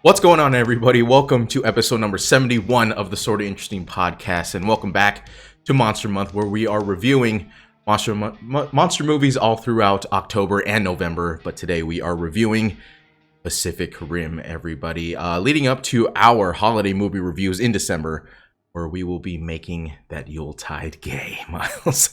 What's going on, everybody? Welcome to episode number 71 of the Sorta Interesting podcast, and welcome back to Monster Month, where we are reviewing monster movies all throughout October and November. But today we are reviewing Pacific Rim, everybody, leading up to our holiday movie reviews in December, where we will be making that Yuletide gay. Myles,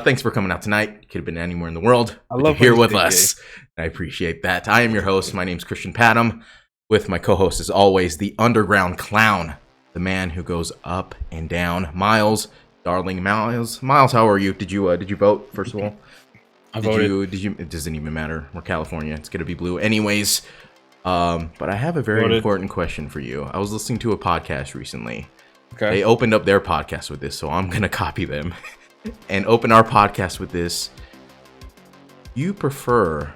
thanks for coming out tonight. Could have been anywhere in the world. I love you're here with us. I appreciate that. I am your host. My name's Christian Patam. With my co-host, as always, the underground clown, the man who goes up and down, Myles, darling Myles. Myles, how are you? Did you vote, first of all? I voted. Did you? It doesn't even matter. We're California. It's gonna be blue, anyways. But I have a very important question for you. I was listening to a podcast recently. Okay. They opened up their podcast with this, so I'm gonna copy them and open our podcast with this. You prefer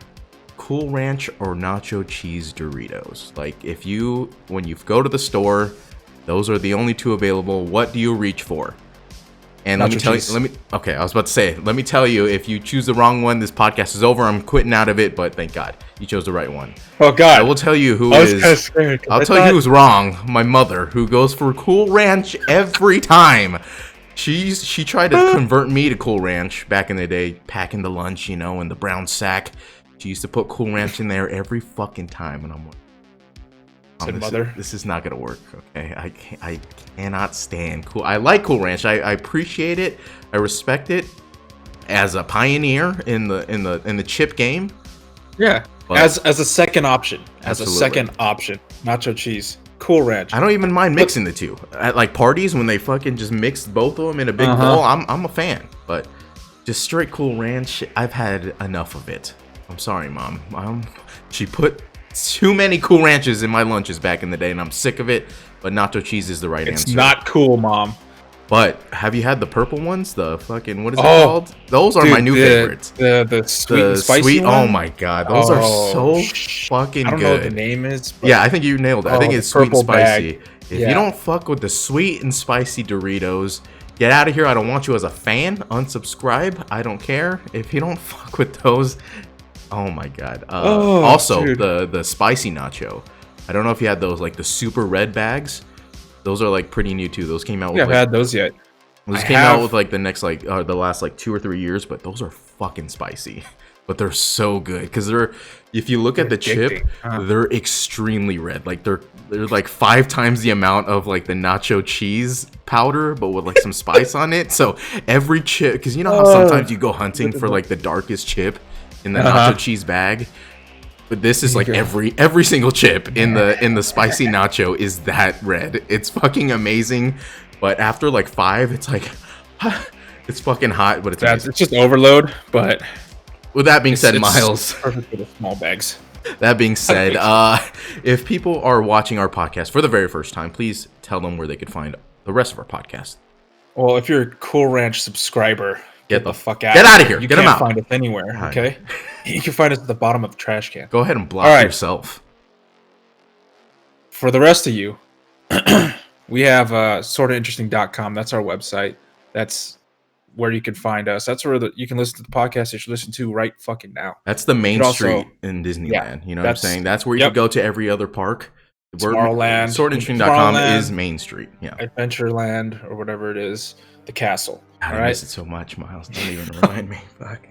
Cool Ranch or nacho cheese Doritos? Like, when you go to the store, those are the only two available. What do you reach for? And let me tell you, if you choose the wrong one, this podcast is over. I'm quitting out of it, but thank God you chose the right one. Oh God. I will tell you who is. Kind of scared, I'll tell you who's wrong. My mother, who goes for Cool Ranch every time. She tried to convert me to Cool Ranch back in the day, packing the lunch, in the brown sack. She used to put Cool Ranch in there every fucking time, and I'm like, this is not gonna work. Okay, I cannot stand Cool. I like Cool Ranch. I appreciate it. I respect it as a pioneer in the chip game. Yeah, as a second option. Absolutely. As a second option, nacho cheese, Cool Ranch. I don't even mind mixing the two at like parties when they fucking just mix both of them in a big bowl. I'm a fan, but just straight Cool Ranch, I've had enough of it. I'm sorry, Mom. She put too many Cool Ranches in my lunches back in the day, and I'm sick of it. But nacho cheese is the right answer. It's not cool, Mom. But have you had the purple ones? The fucking, what is it called? Those are my new favorites. The sweet and spicy one? Oh my God, those are so fucking good. I don't know what the name is. Yeah, I think you nailed it. I think it's sweet and spicy. Bag. If you don't fuck with the sweet and spicy Doritos, get out of here. I don't want you as a fan. Unsubscribe. I don't care. If you don't fuck with those. Oh my God. Also, dude. the spicy nacho. I don't know if you had those, like the super red bags. Those are like pretty new too. Those came out with I've had those yet. Those came out with like the next the last like 2 or 3 years, but those are fucking spicy. But they're so good because if you look at the chip, they're extremely red. Like they're like 5 times the amount of like the nacho cheese powder, but with like some spice on it. So every chip, because you know how sometimes you go hunting for like the darkest chip in the nacho cheese bag, but this is like every single chip in the spicy nacho is that red. It's fucking amazing. But after like 5, it's like it's fucking hot, but it's just overload. But with that being said, Myles, perfect for the small bags. That being said, if people are watching our podcast for the very first time, please tell them where they could find the rest of our podcast. Well, if you're a Cool Ranch subscriber, get the fuck out. Get out of here. You get them out. Find us anywhere. Okay, you can find us at the bottom of the trash can. Go ahead and block yourself. For the rest of you, we have sortainteresting.com. That's our website. That's where you can find us. That's where you can listen to the podcast that you listen to right fucking now. That's the main street in Disneyland. You know what I'm saying? That's where you can go to every other park. Tomorrowland. Sortainteresting.com is Main Street. Yeah. Adventureland or whatever it is. The castle. I miss it so much, Myles. Don't even remind me. Fuck.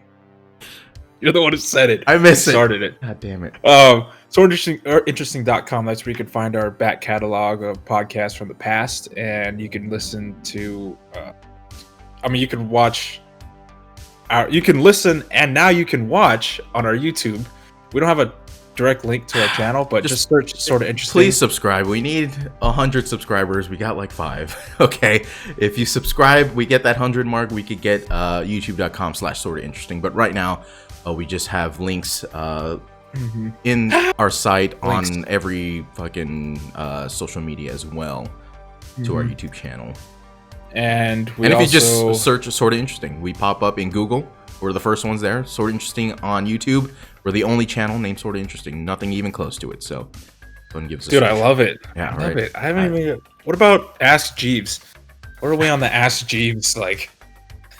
You're the one who said it. I miss it. Started it. God damn it. Sortainteresting.com. That's where you can find our back catalog of podcasts from the past, and you can listen to. You can watch. You can listen, and now you can watch on our YouTube. We don't have a direct link to our channel, but just search Sorta Interesting. Please subscribe. We need 100 subscribers. We got like 5. Okay, if you subscribe, we get that 100 mark. We could get youtube.com/Sorta Interesting. But right now, we just have links in our site on every fucking social media as well to our YouTube channel. And if you just search Sorta Interesting, we pop up in Google. We're the first ones there. Sorta Interesting on YouTube. We're the only channel named Sorta Interesting. Nothing even close to it. So go ahead and give us a search. I love it. Yeah, I love it. I haven't even. What about Ask Jeeves? What are we on the Ask Jeeves like?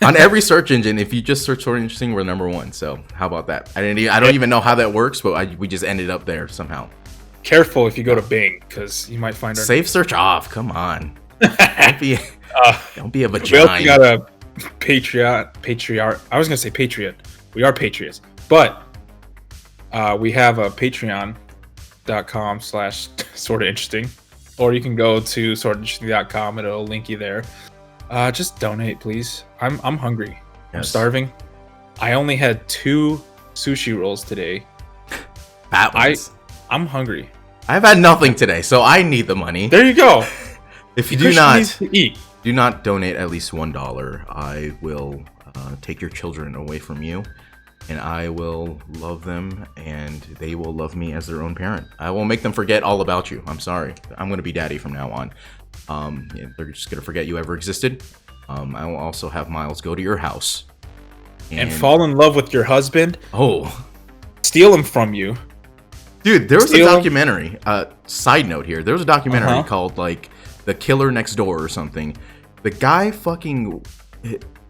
On every search engine, if you just search Sorta Interesting, we're number 1. So how about that? I don't even know how that works, but we just ended up there somehow. careful if you go to Bing, because you might find our Safe search off. Come on. Don't be a We also vagina. got a Patriot. I was gonna say Patriot. We are Patriots, but we have a Patreon.com/Sorta Interesting, or you can go to sortainteresting.com. It'll link you there. Just donate, please. I'm hungry. Yes. I'm starving. I only had 2 sushi rolls today. Fat ones. I'm hungry. I've had nothing today, so I need the money. There you go. If you needs to eat. do not donate at least $1, I will take your children away from you, and I will love them, and they will love me as their own parent. I will make them forget all about you. I'm sorry. I'm going to be daddy from now on. They're just going to forget you ever existed. I will also have Myles go to your house. And fall in love with your husband. Oh. Steal him from you. Dude, there was a documentary. Side note here. There was a documentary called, like, The Killer Next Door or something. The guy fucking,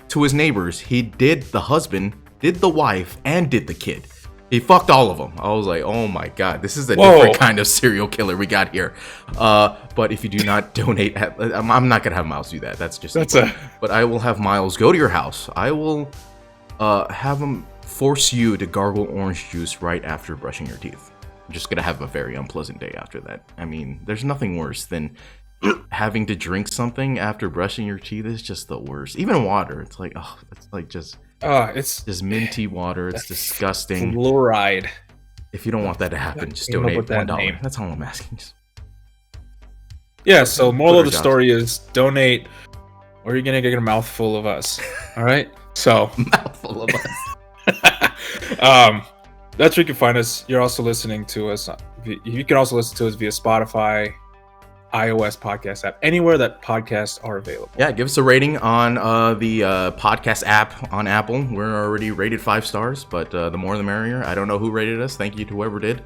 to his neighbors, he did the husband, did the wife, and did the kid. He fucked all of them. I was like, oh my god, this is a different kind of serial killer we got here. But if you do not donate, I'm not gonna have Myles do that. But I will have Myles go to your house. I will have him force you to gargle orange juice right after brushing your teeth. I'm just gonna have a very unpleasant day after that. I mean, there's nothing worse than having to drink something after brushing your teeth. Is just the worst. Even water, it's like, oh, it's like just just minty water. It's disgusting. Fluoride. If you don't want that to happen, just donate $1. That's all I'm asking. Yeah. So moral of the story is donate, or you're gonna get a mouthful of us. All right. So mouthful of us. That's where you can find us. You're also listening to us. You can also listen to us via Spotify, iOS podcast app, anywhere that podcasts are available. Yeah, give us a rating on the podcast app on Apple. We're already rated 5 stars, but the more the merrier. I don't know who rated us. Thank you to whoever did.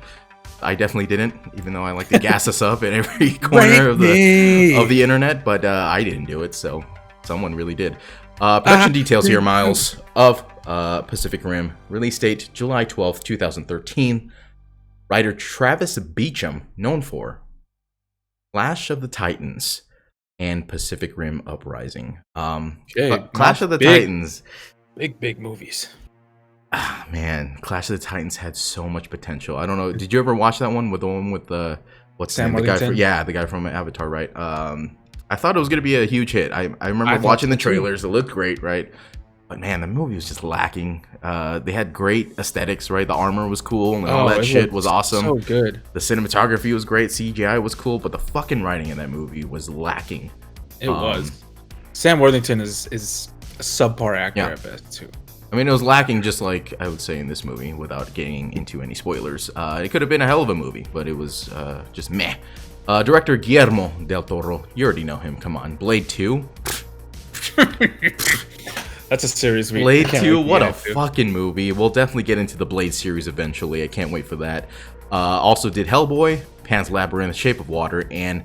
I definitely didn't, even though I like to gas us up in every corner of the internet, but I didn't do it, so someone really did. Production details here, Myles, of Pacific Rim. Release date, July 12th, 2013. Writer Travis Beacham, known for Clash of the Titans and Pacific Rim Uprising. Clash of the Titans. Big movies. Ah, man, Clash of the Titans had so much potential. I don't know. Did you ever watch that one with what's Sam the Worthington? the guy from Avatar, right? I thought it was gonna be a huge hit. I remember watching the trailers. It looked great, right? But man, the movie was just lacking. They had great aesthetics, right? The armor was cool and all that shit was awesome. So good. The cinematography was great. CGI was cool, but the fucking writing in that movie was lacking. It was. Sam Worthington is a subpar actor at best too. I mean, it was lacking, just like I would say in this movie, without getting into any spoilers. It could have been a hell of a movie, but it was just meh. Director Guillermo del Toro, you already know him. Come on, Blade 2. That's a series. Blade 2, what a fucking movie. We'll definitely get into the Blade series eventually. I can't wait for that. Also did Hellboy, Pan's Labyrinth, Shape of Water, and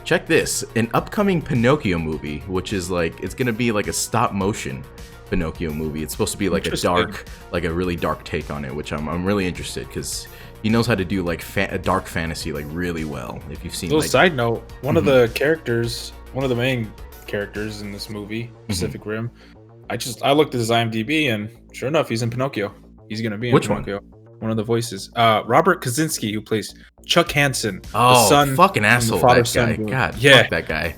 check this, an upcoming Pinocchio movie, which is like, it's gonna be like a stop motion Pinocchio movie. It's supposed to be like a really dark take on it, which I'm really interested because he knows how to do like a dark fantasy like really well. If you've seen. Side note, one of the main characters in this movie, Pacific Rim, I looked at his IMDb and sure enough, he's in Pinocchio. He's gonna be in Pinocchio. One of the voices, Robert Kaczynski, who plays Chuck Hansen. Oh, the son, fucking asshole! That guy. God, yeah. Fuck that guy.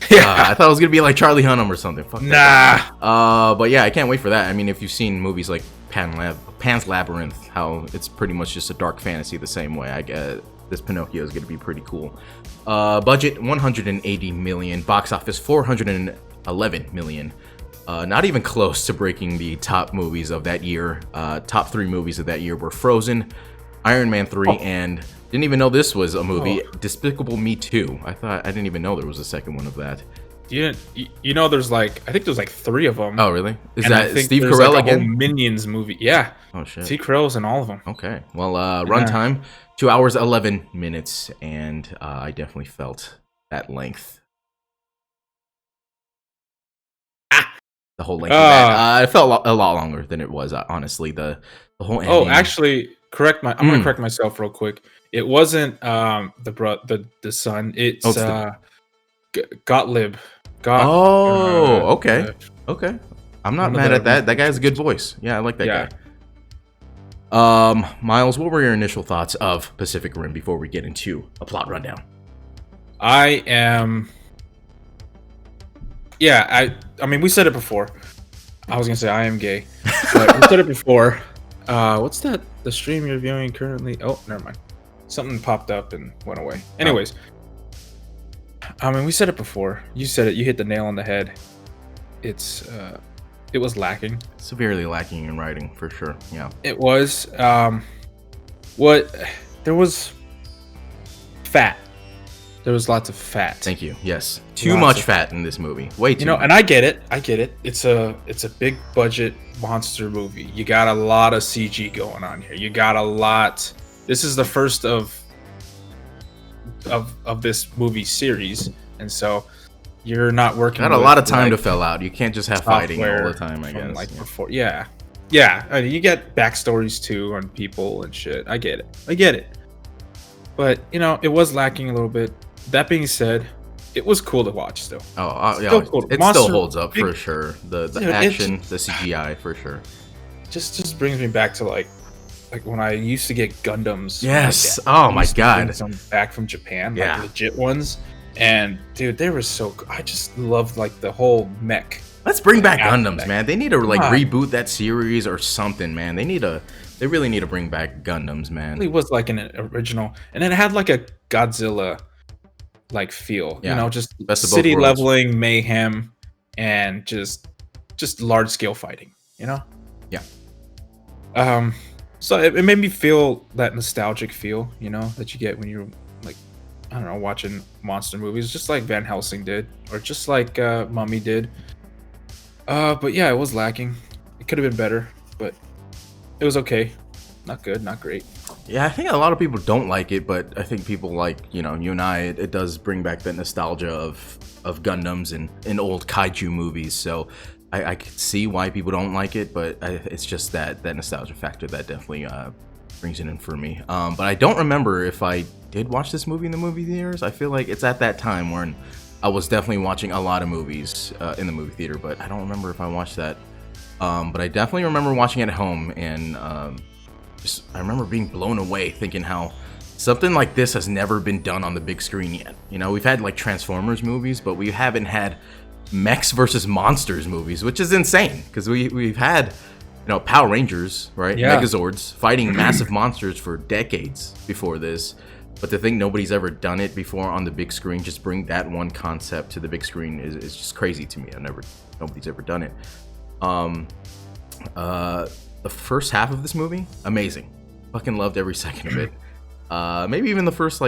Yeah. I thought it was gonna be like Charlie Hunnam or something. Fuck that guy. But yeah, I can't wait for that. I mean, if you've seen movies like Pan's Labyrinth, how it's pretty much just a dark fantasy the same way. I guess this Pinocchio is gonna be pretty cool. Budget 180 million, box office 411 million. Not even close to breaking the top movies of that year. Top 3 movies of that year were Frozen, Iron Man 3, and didn't even know this was a movie, Despicable Me 2. I didn't even know there was a second one of that. You know, there's I think there's 3 of them. Oh, really? Is that Steve Carell again? A whole Minions movie. Yeah. Oh, shit. Steve Carell's in all of them. Okay. Well, runtime, 2 hours, 11 minutes, and I definitely felt that length. The whole length of that. It felt a lot longer than it was, honestly. The whole ending. Oh, actually, I'm gonna correct myself real quick. It wasn't the son. It's Gottlieb. Okay. Okay. I'm not mad at that. That guy has a good voice. Yeah, I like that guy. Myles, what were your initial thoughts of Pacific Rim before we get into a plot rundown? I mean, we said it before. I was gonna say I am gay, but we said it before. What's that? The stream you're viewing currently? Oh, never mind. Something popped up and went away. Anyways, I mean, we said it before. You said it. You hit the nail on the head. It was lacking. Severely lacking in writing, for sure. Yeah. It was. There was fat. There was lots of fat. Thank you. Yes. Too much fat in this movie. Way too much. And I get it. It's a big budget monster movie. You got a lot of CG going on here. You got a lot. This is the first of this movie series, and so you're not working. Got a lot of time to fill out. You can't just have fighting all the time, I guess. Before, yeah. I mean, you get backstories too on people and shit. I get it. But it was lacking a little bit. That being said, it was cool to watch still. Yeah, cool. It still holds up for sure. The action, the CGI for sure. Just brings me back to like when I used to get Gundams. Yes. Oh my god. Some back from Japan, like legit ones. And dude, they were so. I just loved like the whole mech. Let's bring back Gundams, man. They need to reboot that series or something, man. They really need to bring back Gundams, man. It was like an original, and it had like a Godzilla like feel, just city leveling mayhem and just large scale fighting, Yeah. So it made me feel that nostalgic feel, that you get when you're like, I don't know, watching monster movies, just like Van Helsing did, or just like Mummy did. But yeah, it was lacking. It could have been better, but it was okay. Not good, not great. Yeah, I think a lot of people don't like it, but I think people like, you and I, it does bring back that nostalgia of Gundams and old kaiju movies. So I could see why people don't like it, but it's just that nostalgia factor that definitely brings it in for me. But I don't remember if I did watch this movie in the movie theaters. I feel like it's at that time when I was definitely watching a lot of movies in the movie theater, but I don't remember if I watched that. But I definitely remember watching it at home, and I remember being blown away thinking how something like this has never been done on the big screen yet. We've had like Transformers movies, but we haven't had mechs versus monsters movies, which is insane because we've had Power Rangers, right? Megazords fighting massive monsters for decades before this. But to think nobody's ever done it before on the big screen, just bring that one concept to the big screen is just crazy to me. Nobody's ever done it. The first half of this movie, amazing. Fucking loved every second of it. Maybe even the first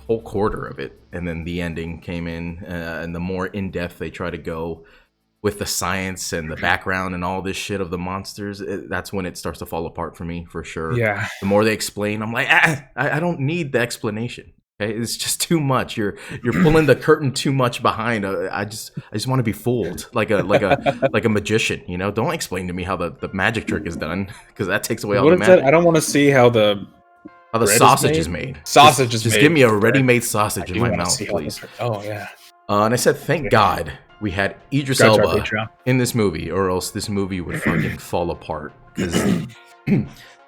whole quarter of it, and then the ending came in, and the more in depth they try to go with the science and the background and all this shit of the monsters, that's when it starts to fall apart for me, for sure. Yeah. The more they explain, I'm like, I don't need the explanation. Okay, it's just too much. You're pulling the curtain too much behind. I just want to be fooled like a magician. Don't explain to me how the magic trick is done, because that takes away all the magic. I don't want to see how the sausage is made. Just give me a ready-made sausage in my mouth, please. Oh yeah. And I said, thank God we had Idris Elba in this movie, or else this movie would fucking fall apart. Because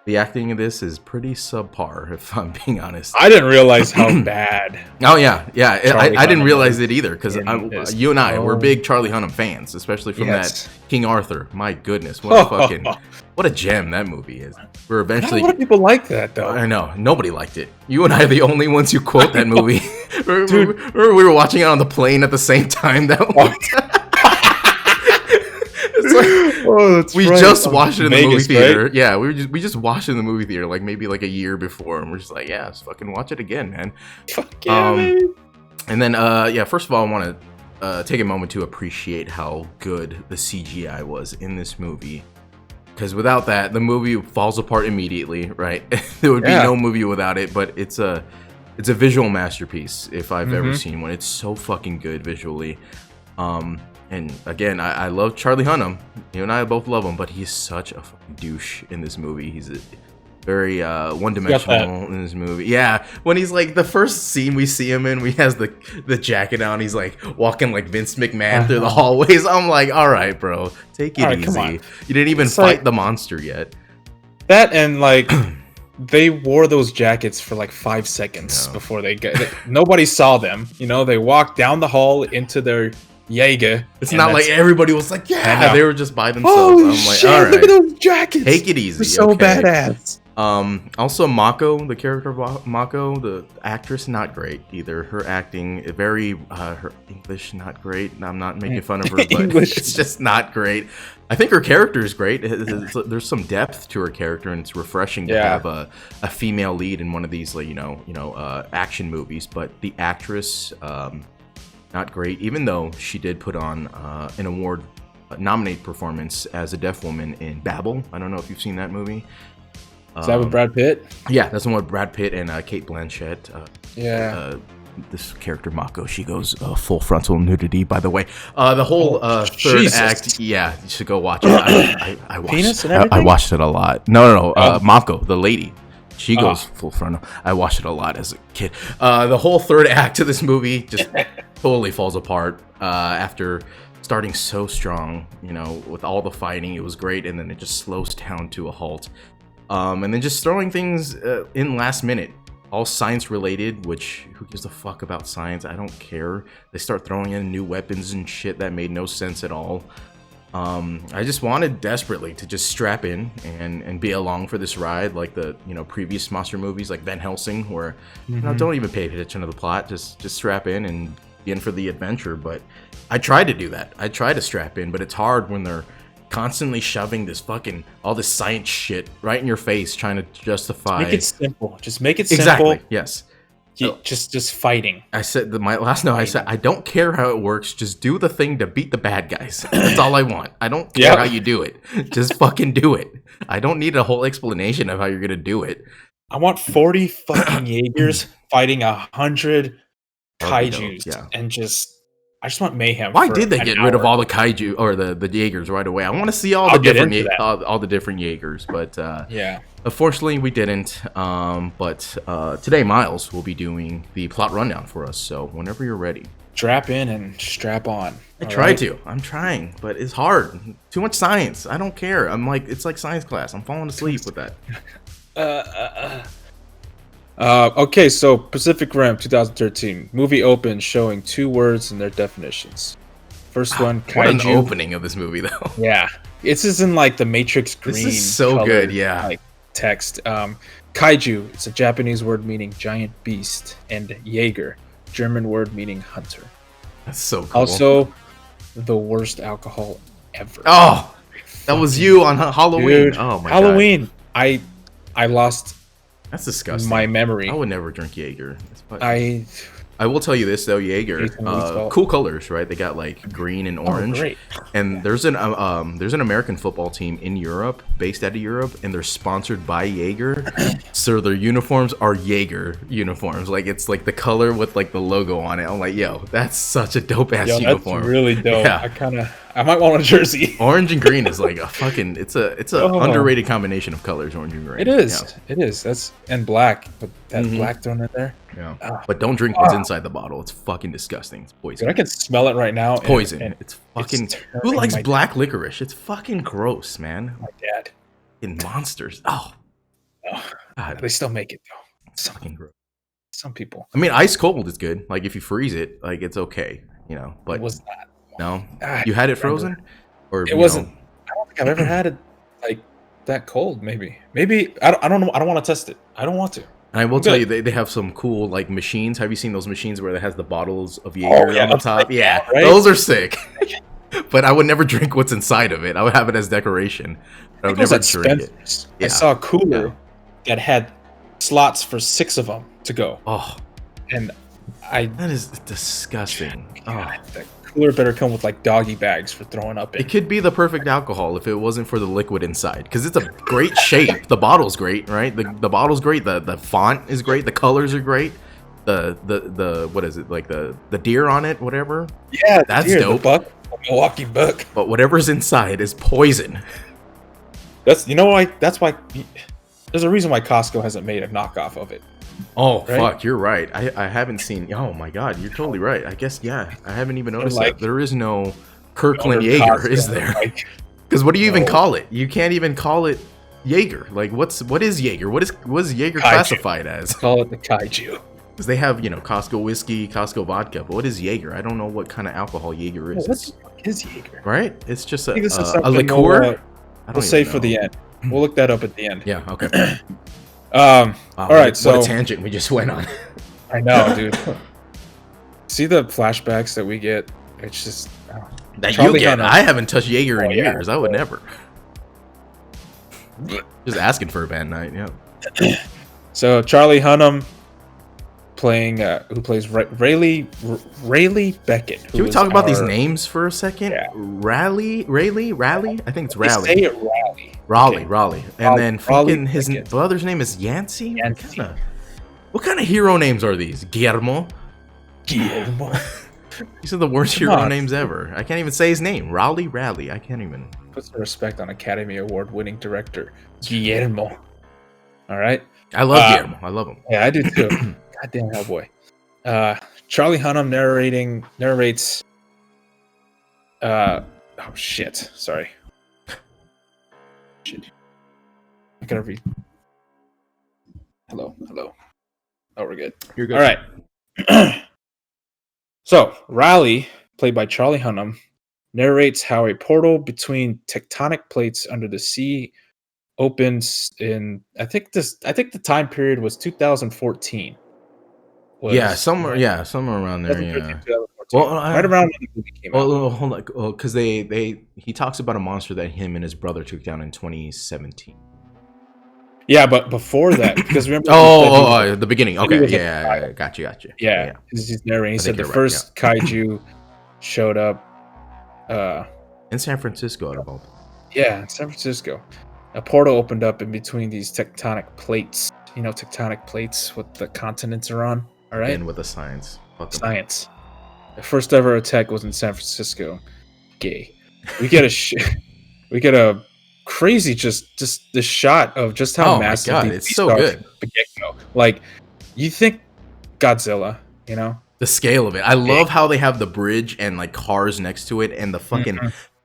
the acting in this is pretty subpar, if I'm being honest. I didn't realize how bad. Oh yeah. I didn't realialize it either, because you and I, we're big Charlie Hunnam fans, especially from that King Arthur. My goodness, what a gem that movie is. We're eventually. Not a lot of people like that though. I know, nobody liked it. You and I are the only ones who quote that movie. Dude, we were watching it on the plane at the same time. We just watched it in the movie theater. Right? Yeah, we just watched it in the movie theater, maybe a year before, and we're just like, yeah, let's fucking watch it again, man. Fuck yeah, baby. And then, first of all, I want to take a moment to appreciate how good the CGI was in this movie, because without that, the movie falls apart immediately, right? There would be no movie without it. But it's a visual masterpiece if I've ever seen one. It's so fucking good visually. And again, I love Charlie Hunnam. You and I both love him, but he's such a fucking douche in this movie. very one-dimensional in this movie. Yeah, when he's like the first scene we see him in, he has the jacket on. He's like walking like Vince McMahon through the hallways. I'm like, all right, bro, take it easy. You didn't even fight the monster yet. That and like they wore those jackets for like 5 seconds before they nobody saw them. You know, they walked down the hall into their Jaeger. It's not like everybody was like, yeah, they were just by themselves. Holy I'm like, shit, all right, look at those jackets. Take it easy. They're so badass. Also Mako, the character of Mako, the actress, not great either. Her acting, her English, not great. I'm not making fun of her, but it's just not great. I think her character is great. There's some depth to her character, and it's refreshing to have a female lead in one of these, like, action movies. But the actress, not great. Even though she did put on an award nominated performance as a deaf woman in Babel. I don't know if you've seen that movie. Is that with Brad Pitt? Yeah, that's the one with Brad Pitt and Kate Blanchett. This character Mako, she goes full frontal nudity. By the way, the whole third act, you should go watch it. I watched, penis and everything? I watched it a lot. No, Mako, the lady, she goes full frontal. I watched it a lot as a kid. The whole third act of this movie just totally falls apart after starting so strong. With all the fighting, it was great, and then it just slows down to a halt. And then just throwing things in last minute, all science related, which who gives a fuck about science? I don't care. They start throwing in new weapons and shit that made no sense at all. I just wanted desperately to just strap in and be along for this ride, like the previous monster movies, like Van Helsing, where don't even pay attention to the plot, just strap in and be in for the adventure. But I tried to do that. I tried to strap in, but it's hard when they're constantly shoving this all this science shit right in your face, trying to justify. Make it simple. Just make it simple. Exactly. Yes. Just fighting. I said my last note. I said I don't care how it works. Just do the thing to beat the bad guys. That's all I want. I don't care how you do it. Just fucking do it. I don't need a whole explanation of how you're gonna do it. I want 40 fucking Jaegers fighting 100 kaijus and I just want mayhem. Why did they get rid of all the kaiju or the Jaegers right away? I want to see all the different Jaegers, but unfortunately we didn't. But today Myles will be doing the plot rundown for us. So whenever you're ready, strap in and strap on. I'm trying, but it's hard. Too much science. I don't care. It's like science class. I'm falling asleep with that. Okay, so Pacific Rim 2013 movie opens showing 2 words and their definitions. First one, kaiju. What an opening of this movie, though. Yeah, it's just in like the Matrix green. This is so color, good, yeah. Like text. Kaiju. It's a Japanese word meaning giant beast, and Jaeger, German word meaning hunter. That's so cool. Also, the worst alcohol ever. Oh, that was you on Halloween. Dude, oh my Halloween. God. I lost. That's disgusting. My memory. I would never drink Jaeger. I will tell you this though, Jaeger, cool colors, right? They got like green and orange. Great. And there's an American football team in Europe, based out of Europe, and they're sponsored by Jaeger. So their uniforms are Jaeger uniforms. Like it's like the color with like the logo on it. I'm like, yo, that's such a dope ass uniform. That's really dope. Yeah. I might want a jersey. Orange and green is like a fucking it's a underrated combination of colors, orange and green. It is. Yeah. It is. And black. But that black thrown in there. Yeah. But don't drink what's inside the bottle. It's fucking disgusting. It's poison. Dude, I can smell it right now. It's poison. And it's fucking who likes black licorice? It's fucking gross, man. My dad. In monsters. Oh. God. They still make it though. It's fucking gross. Some people. I mean, ice cold is good. Like if you freeze it, like it's okay, but it was not. No, you had it frozen, or it wasn't. I don't think I've ever had it like that cold. Maybe I don't know. I don't want to test it. I don't want to. And I will tell you, they have some cool like machines. Have you seen those machines where it has the bottles of Jaeger on the top? Right? Those are sick. But I would never drink what's inside of it. I would have it as decoration. I would never drink it. I saw a cooler that had slots for 6 of them to go. Oh, and that is disgusting. God, that cooler better come with like doggy bags for throwing up in. It could be the perfect alcohol if it wasn't for the liquid inside, because it's a great shape. The bottle's great, right? The bottle's great. The font is great. The colors are great. The what is it, like the deer on it, whatever? Yeah, that's deer, dope. The Milwaukee Buck. But whatever's inside is poison. That's why There's a reason why Costco hasn't made a knockoff of it. Oh Right? fuck, you're right. I haven't seen. Oh my god, you're totally right. I guess yeah, I haven't even noticed like- that. There is no Kirkland Under Jaeger, Costco, is there? like, Because what do you even no. call it? You can't even call it Jaeger. Like what is Jaeger? What is Jaeger Kaiju. classified as? call it the kaiju. Because they have Costco whiskey, Costco vodka. But what is Jaeger? I don't know what kind of alcohol Jaeger is. What the fuck is Jaeger? Right? It's just I think this is a something liqueur. we'll save for the end. We'll look that up at the end. Yeah. Okay. All right. So what a tangent we just went on. I know, dude. See the flashbacks that we get? It's just That Charlie you get. Hunnam. I haven't touched Jaeger in Oh, yeah. years. I would never. Just asking for a bad night. Yeah. So Charlie Hunnam playing who plays Rayleigh Beckett. who Can we was talk about these our- names for a second? Yeah. Raleigh? I think it's They Raleigh. say it Raleigh. Raleigh. And Raleigh- then Raleigh fucking his Beckett. brother's name is Yancey? Yancey. What kind of hero names are these? Guillermo? Guillermo. These are the worst Come hero on. names ever. I can't even say his name. Raleigh. I can't even. Put some respect on Academy Award winning director Guillermo. All right. I love Guillermo. I love him. Yeah, I do too. Goddamn Hellboy. Charlie Hunnam narrates. Oh shit! Sorry. Shit. I gotta read. Hello. Oh, we're good. You're good. All right. So Riley, played by Charlie Hunnam, narrates how a portal between tectonic plates under the sea opens in I think the time period was 2014. Yeah, somewhere around there. 2013, Yeah. 2014. Well, right around when the movie came out. Well, hold on, because he talks about a monster that him and his brother took down in 2017. Yeah, but before that, because remember. The beginning. he Okay, was a yeah, child. got you. Yeah, he's narrating. He I said think the you're right, first kaiju showed up. In San Francisco, out of all. Yeah, in San Francisco. A portal opened up in between these tectonic plates. You know, tectonic plates, what the continents are on. All right. And with the science. Fuck them. Science. The first ever attack was in San Francisco. Gay. We get a crazy just the shot of just how Oh my massive God, these it's beasts so are good. from the get-go. Like, you think Godzilla, you know? The scale of it. I love how they have the bridge and like cars next to it and the fucking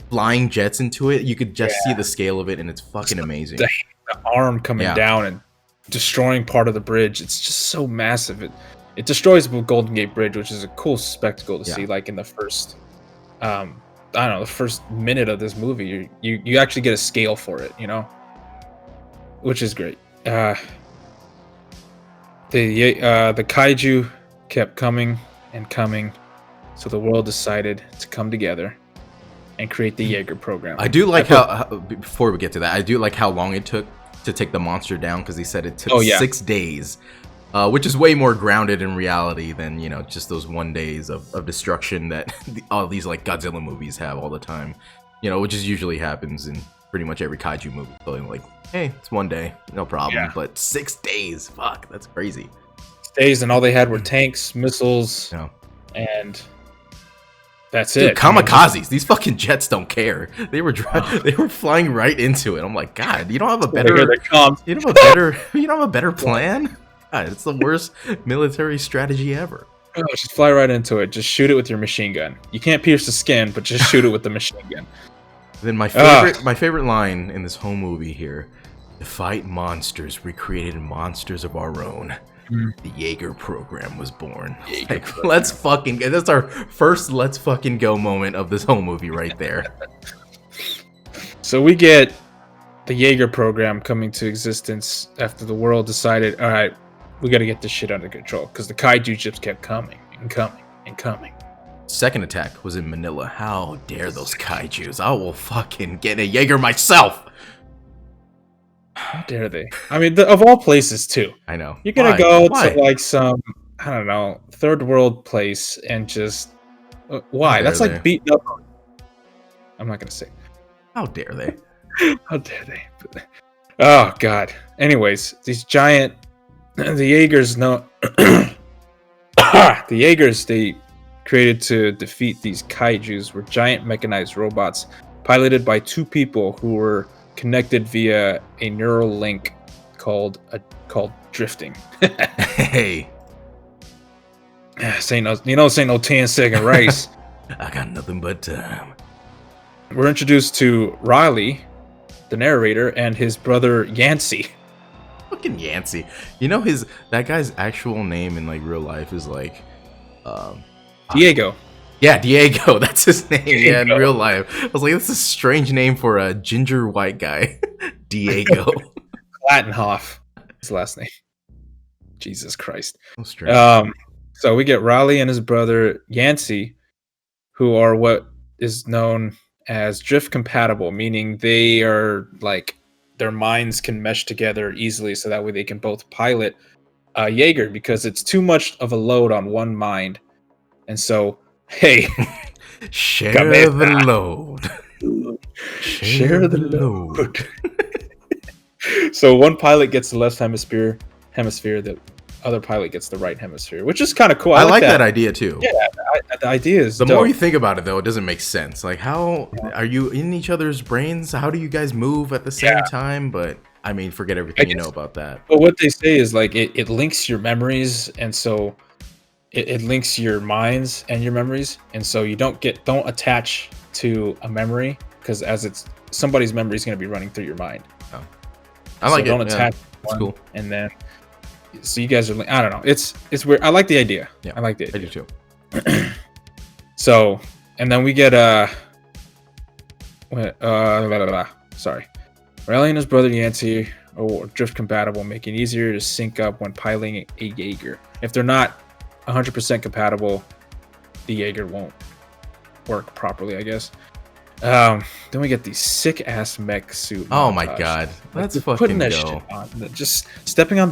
flying jets into it. You could just see the scale of it, and it's fucking amazing. The arm coming Yeah. down and destroying part of the bridge. It's just so massive. It destroys the Golden Gate Bridge, which is a cool spectacle to see. Like in the first, I don't know, the first minute of this movie, you actually get a scale for it, you know, which is great. The kaiju kept coming and coming, so the world decided to come together and create the Jaeger program. I do like how before we get to that, I do like how long it took to take the monster down, because he said it took 6 days, which is way more grounded in reality than just those 1 days of destruction that all these like Godzilla movies have all the time, which is usually happens in pretty much every kaiju movie. So like, hey, it's 1 day, no problem. But 6 days, fuck, that's crazy. 6 days, and all they had were tanks, missiles, and that's Dude, it. kamikazes. These fucking jets don't care. They were they were flying right into it. I'm like, God, you don't have a better you don't have a better plan? God, it's the worst military strategy ever. Oh, just fly right into it. Just shoot it with your machine gun. You can't pierce the skin, but just shoot it with the machine gun. Then my favorite line in this whole movie here: to fight monsters, we created monsters of our own. The Jaeger program was born. Like, let's fucking get, that's our first let's fucking go moment of this whole movie right there. So we get the Jaeger program coming to existence after the world decided, all right, we got to get this shit under control, because the kaiju ships kept coming and coming and coming. Second attack was in Manila. How dare those kaijus? I will fucking get a Jaeger myself. How dare they? I mean, of all places too. I know. You're gonna go to like some, I don't know, third world place and just why? That's like beating up. I'm not gonna say. How dare they? How dare they? Oh God. Anyways, these giant, the Jaegers know. The Jaegers they created to defeat these kaijus were giant mechanized robots piloted by two people who were connected via a neural link called drifting. Hey, Say no, this ain't no 10-second race. I got nothing but time. We're introduced to Riley, the narrator, and his brother Yancey. Fucking Yancey. You know that guy's actual name in like real life is like Diego. Yeah, Diego. That's his name. Diego. Yeah, in real life. I was like, that's a strange name for a ginger white guy. Diego. Klattenhoff. His last name. Jesus Christ. So strange. So we get Riley and his brother Yancey, who are what is known as drift compatible, meaning they are like their minds can mesh together easily, so that way they can both pilot Jaeger, because it's too much of a load on one mind. And so, hey, share the load. Share the load. So one pilot gets the left hemisphere, the other pilot gets the right hemisphere, which is kind of cool. I like that idea too. Yeah, the idea is the dope. more you think about it, though, it doesn't make sense. Like, how are you in each other's brains? How do you guys move at the same time? But I mean, forget everything you know about that. But what they say is like it links your memories, and so it links your minds and your memories, and so you don't attach to a memory, because as it's somebody's memory is going to be running through your mind. Oh. I like so it. Don't attach. That's cool. And then, so you guys are. I don't know. It's weird. I like the idea. Yeah, I like the idea. I do too. So, and then we get sorry, Riley and his brother Yancey are drift compatible, making it easier to sync up when piloting a Jaeger. If they're not 100% compatible, the Jaeger won't work properly, I guess. Then we get the sick ass mech suit. Oh my god, let's fucking putting that go. shit on. Just stepping on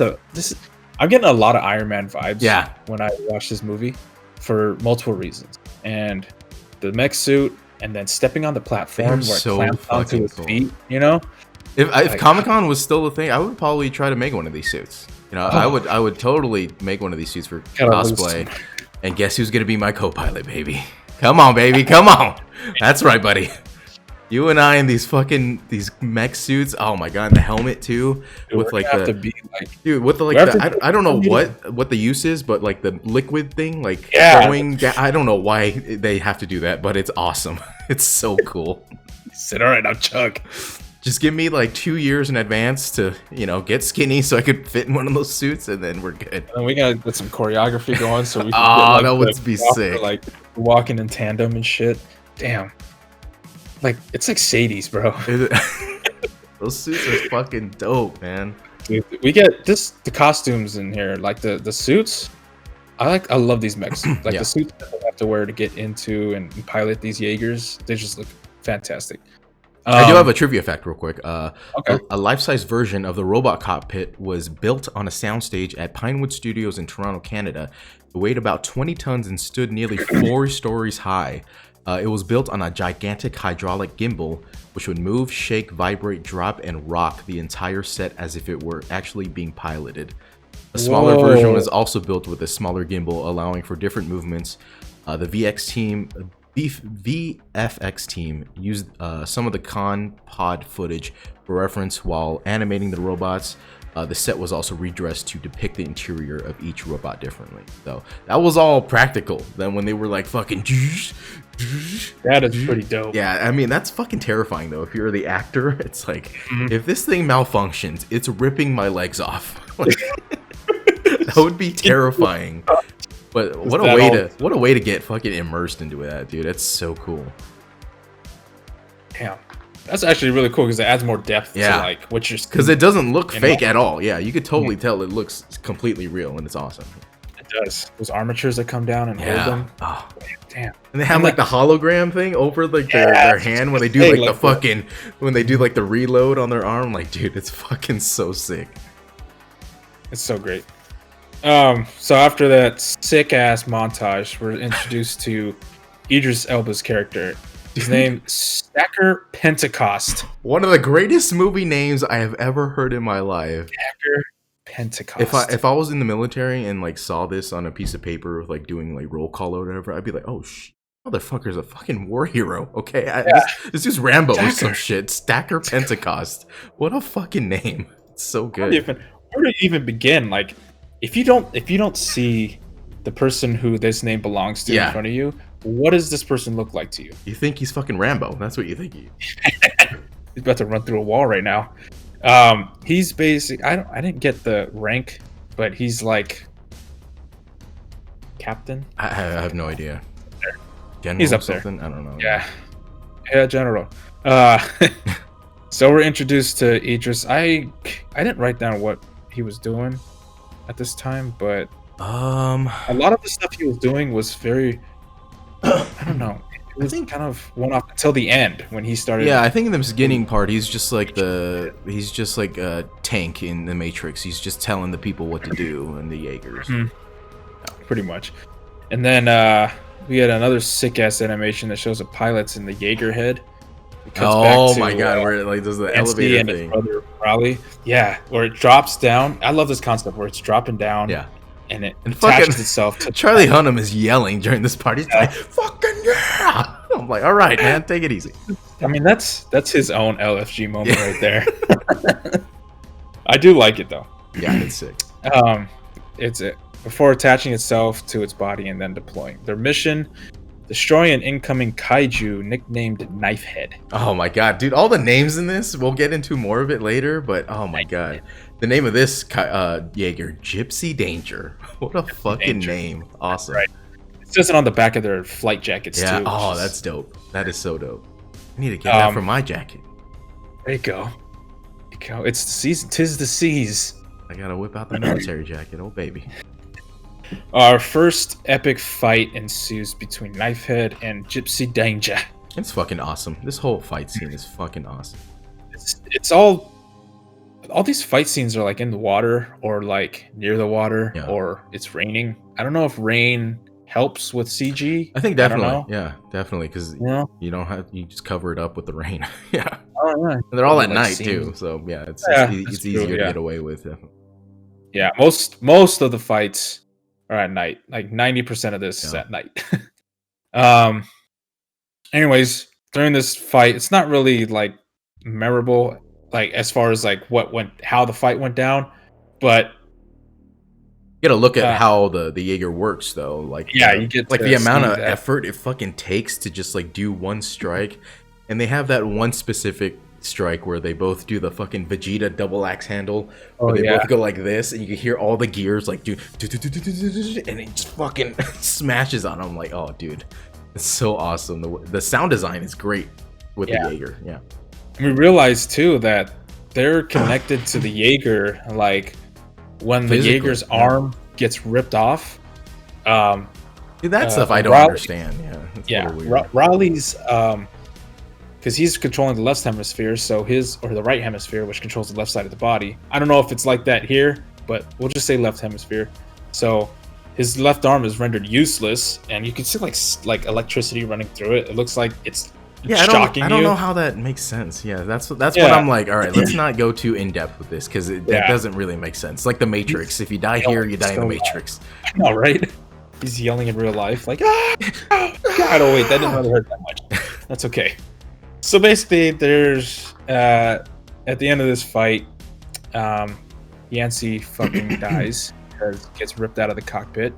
I'm getting a lot of Iron Man vibes. Yeah. When I watch this movie, for multiple reasons, and the mech suit, and then stepping on the platform where it clamps onto his feet. You know, if Comic-Con was still a thing, I would probably try to make one of these suits. You know, I would totally make one of these suits for cosplay. And guess who's gonna be my co-pilot, baby? Come on, baby, come on. That's right, buddy. You and I in these mech suits. Oh my god, and the helmet too, dude, with like I don't know what the use is, but like the liquid thing, like going down. I don't know why they have to do that, but it's awesome. It's so cool. Said, all right, I'll chug. Just give me like 2 years in advance to, get skinny so I could fit in one of those suits, and then we're good. And we gotta get some choreography going so we can that would be sick. Like walking in tandem and shit. Damn. Like, it's like Sadie's, bro. Those suits are fucking dope, man. Dude, we get the costumes in here, like the suits. I love these mechs. Like the suits that they have to wear to get into and pilot these Jaegers. They just look fantastic. I do have a trivia fact real quick. Okay. A life-size version of the robot cockpit was built on a soundstage at Pinewood Studios in Toronto, Canada. It weighed about 20 tons and stood nearly 4 stories high. It was built on a gigantic hydraulic gimbal, which would move, shake, vibrate, drop, and rock the entire set as if it were actually being piloted. A smaller version was also built with a smaller gimbal, allowing for different movements. The VFX team used some of the con pod footage for reference while animating the robots. The set was also redressed to depict the interior of each robot differently. So that was all practical. Then when they were like fucking... That is pretty dope. Yeah, I mean, that's fucking terrifying though. If you're the actor, it's like, if this thing malfunctions, it's ripping my legs off. Like, that would be terrifying. But what a way to get fucking immersed into that, dude. That's so cool. Damn. That's actually really cool because it adds more depth to like what you're, because it doesn't look fake at all. Yeah, you could totally tell it looks completely real, and it's awesome. It does. Those armatures that come down and hold them. Oh, damn. And they have like the hologram thing over like their hand when they do like the fucking when they do like the reload on their arm. Like, dude, it's fucking so sick. It's so great. So after that sick ass montage, we're introduced to Idris Elba's character. His name Stacker Pentecost. One of the greatest movie names I have ever heard in my life. Stacker Pentecost. If I was in the military and like saw this on a piece of paper with like doing like roll call or whatever, I'd be like, oh motherfucker's a fucking war hero. Okay, this is Rambo or some shit. Stacker Pentecost. What a fucking name. It's so Where good. to even begin? Like, if you don't see the person who this name belongs to in Yeah. front of you, what does this person look like to you? You think he's fucking Rambo. That's what you think he He's about to run through a wall right now. He's basic. I didn't get the rank, but he's like captain. I have no idea. General He's up something? I don't know. Yeah, general. So we're introduced to Idris. I didn't write down what he was doing at this time, but a lot of the stuff he was doing was very, I don't know. It was kind of went off until the end when he started. Yeah, I think in the beginning part he's just like a tank in the Matrix. He's just telling the people what to do and the Jaegers. Pretty much. And then we had another sick ass animation that shows a pilot's in the Jaeger head. Oh my god, where it like does the elevator and thing. His brother Raleigh. Yeah, where it drops down. I love this concept where it's dropping down. Yeah. And it And attaches fucking itself to Charlie Hunnam is yelling during this part. He's like, "Fucking yeah!" I'm like, "All right, man, take it easy." I mean, that's his own LFG moment right there. I do like it though. Yeah, it's sick. It's before attaching itself to its body and then deploying. Their mission: destroy an incoming kaiju nicknamed Knifehead. Oh my god, dude! All the names in this, we'll get into more of it later. But oh my god, the name of this Jaeger, Gypsy Danger. What a fucking name! Awesome. Right. It says it on the back of their flight jackets Yeah. too. Oh, that's dope. That is so dope. I need to get that for my jacket. There you go. There you go. It's the season. 'Tis the seas. I gotta whip out the military jacket. Oh baby. Our first epic fight ensues between Knifehead and Gypsy Danger. It's fucking awesome. This whole fight scene is fucking awesome. It's all these fight scenes are like in the water or like near the water or it's raining. I don't know if rain helps with CG. I think definitely. Yeah, definitely. Because you just cover it up with the rain. Yeah. Oh, yeah. And they're all at night too. So yeah, it's easier to get away with. Yeah, most of the fights are at night. Like 90% of this is at night. Anyways, during this fight, it's not really like memorable, like as far as like how the fight went down, but you gotta look at how the Jaeger works though. Like you get like the amount of effort it fucking takes to just like do one strike, and they have that one specific strike where they both do the fucking Vegeta double axe handle where they both go like this and you can hear all the gears like do and it just fucking smashes on them. Like, oh dude, it's so awesome. The sound design is great with the Jaeger. Yeah, and we realized too that they're connected to the Jaeger, like when the Jaeger's arm gets ripped off. Dude, that stuff I don't understand. Raleigh's because he's controlling the left hemisphere, so the right hemisphere, which controls the left side of the body. I don't know if it's like that here, but we'll just say left hemisphere. So his left arm is rendered useless, and you can see like electricity running through it. It looks like it's shocking you. I don't know how that makes sense. Yeah, that's what I'm like. All right, let's not go too in depth with this because that doesn't really make sense. Like the Matrix, if you die here, you die in the Matrix. No, right? He's yelling in real life, like, God, oh wait, that didn't really hurt that much. That's okay. So basically, there's at the end of this fight, Yancey fucking dies because gets ripped out of the cockpit,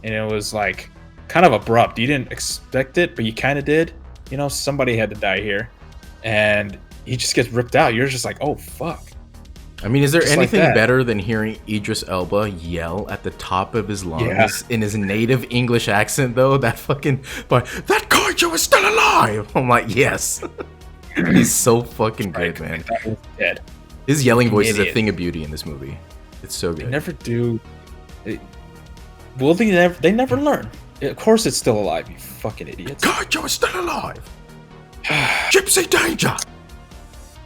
and it was like kind of abrupt. You didn't expect it, but you kind of did. You know, somebody had to die here, and he just gets ripped out. You're just like, oh fuck. I mean, is there anything better than hearing Idris Elba yell at the top of his lungs in his native English accent, though? That fucking, that kaiju is still alive! I'm like, yes. He's so fucking good, man. Dead. His yelling voice is a thing of beauty in this movie. It's so good. They never do. They never learn. Of course it's still alive, you fucking idiots. Kaiju is still alive! Gypsy Danger!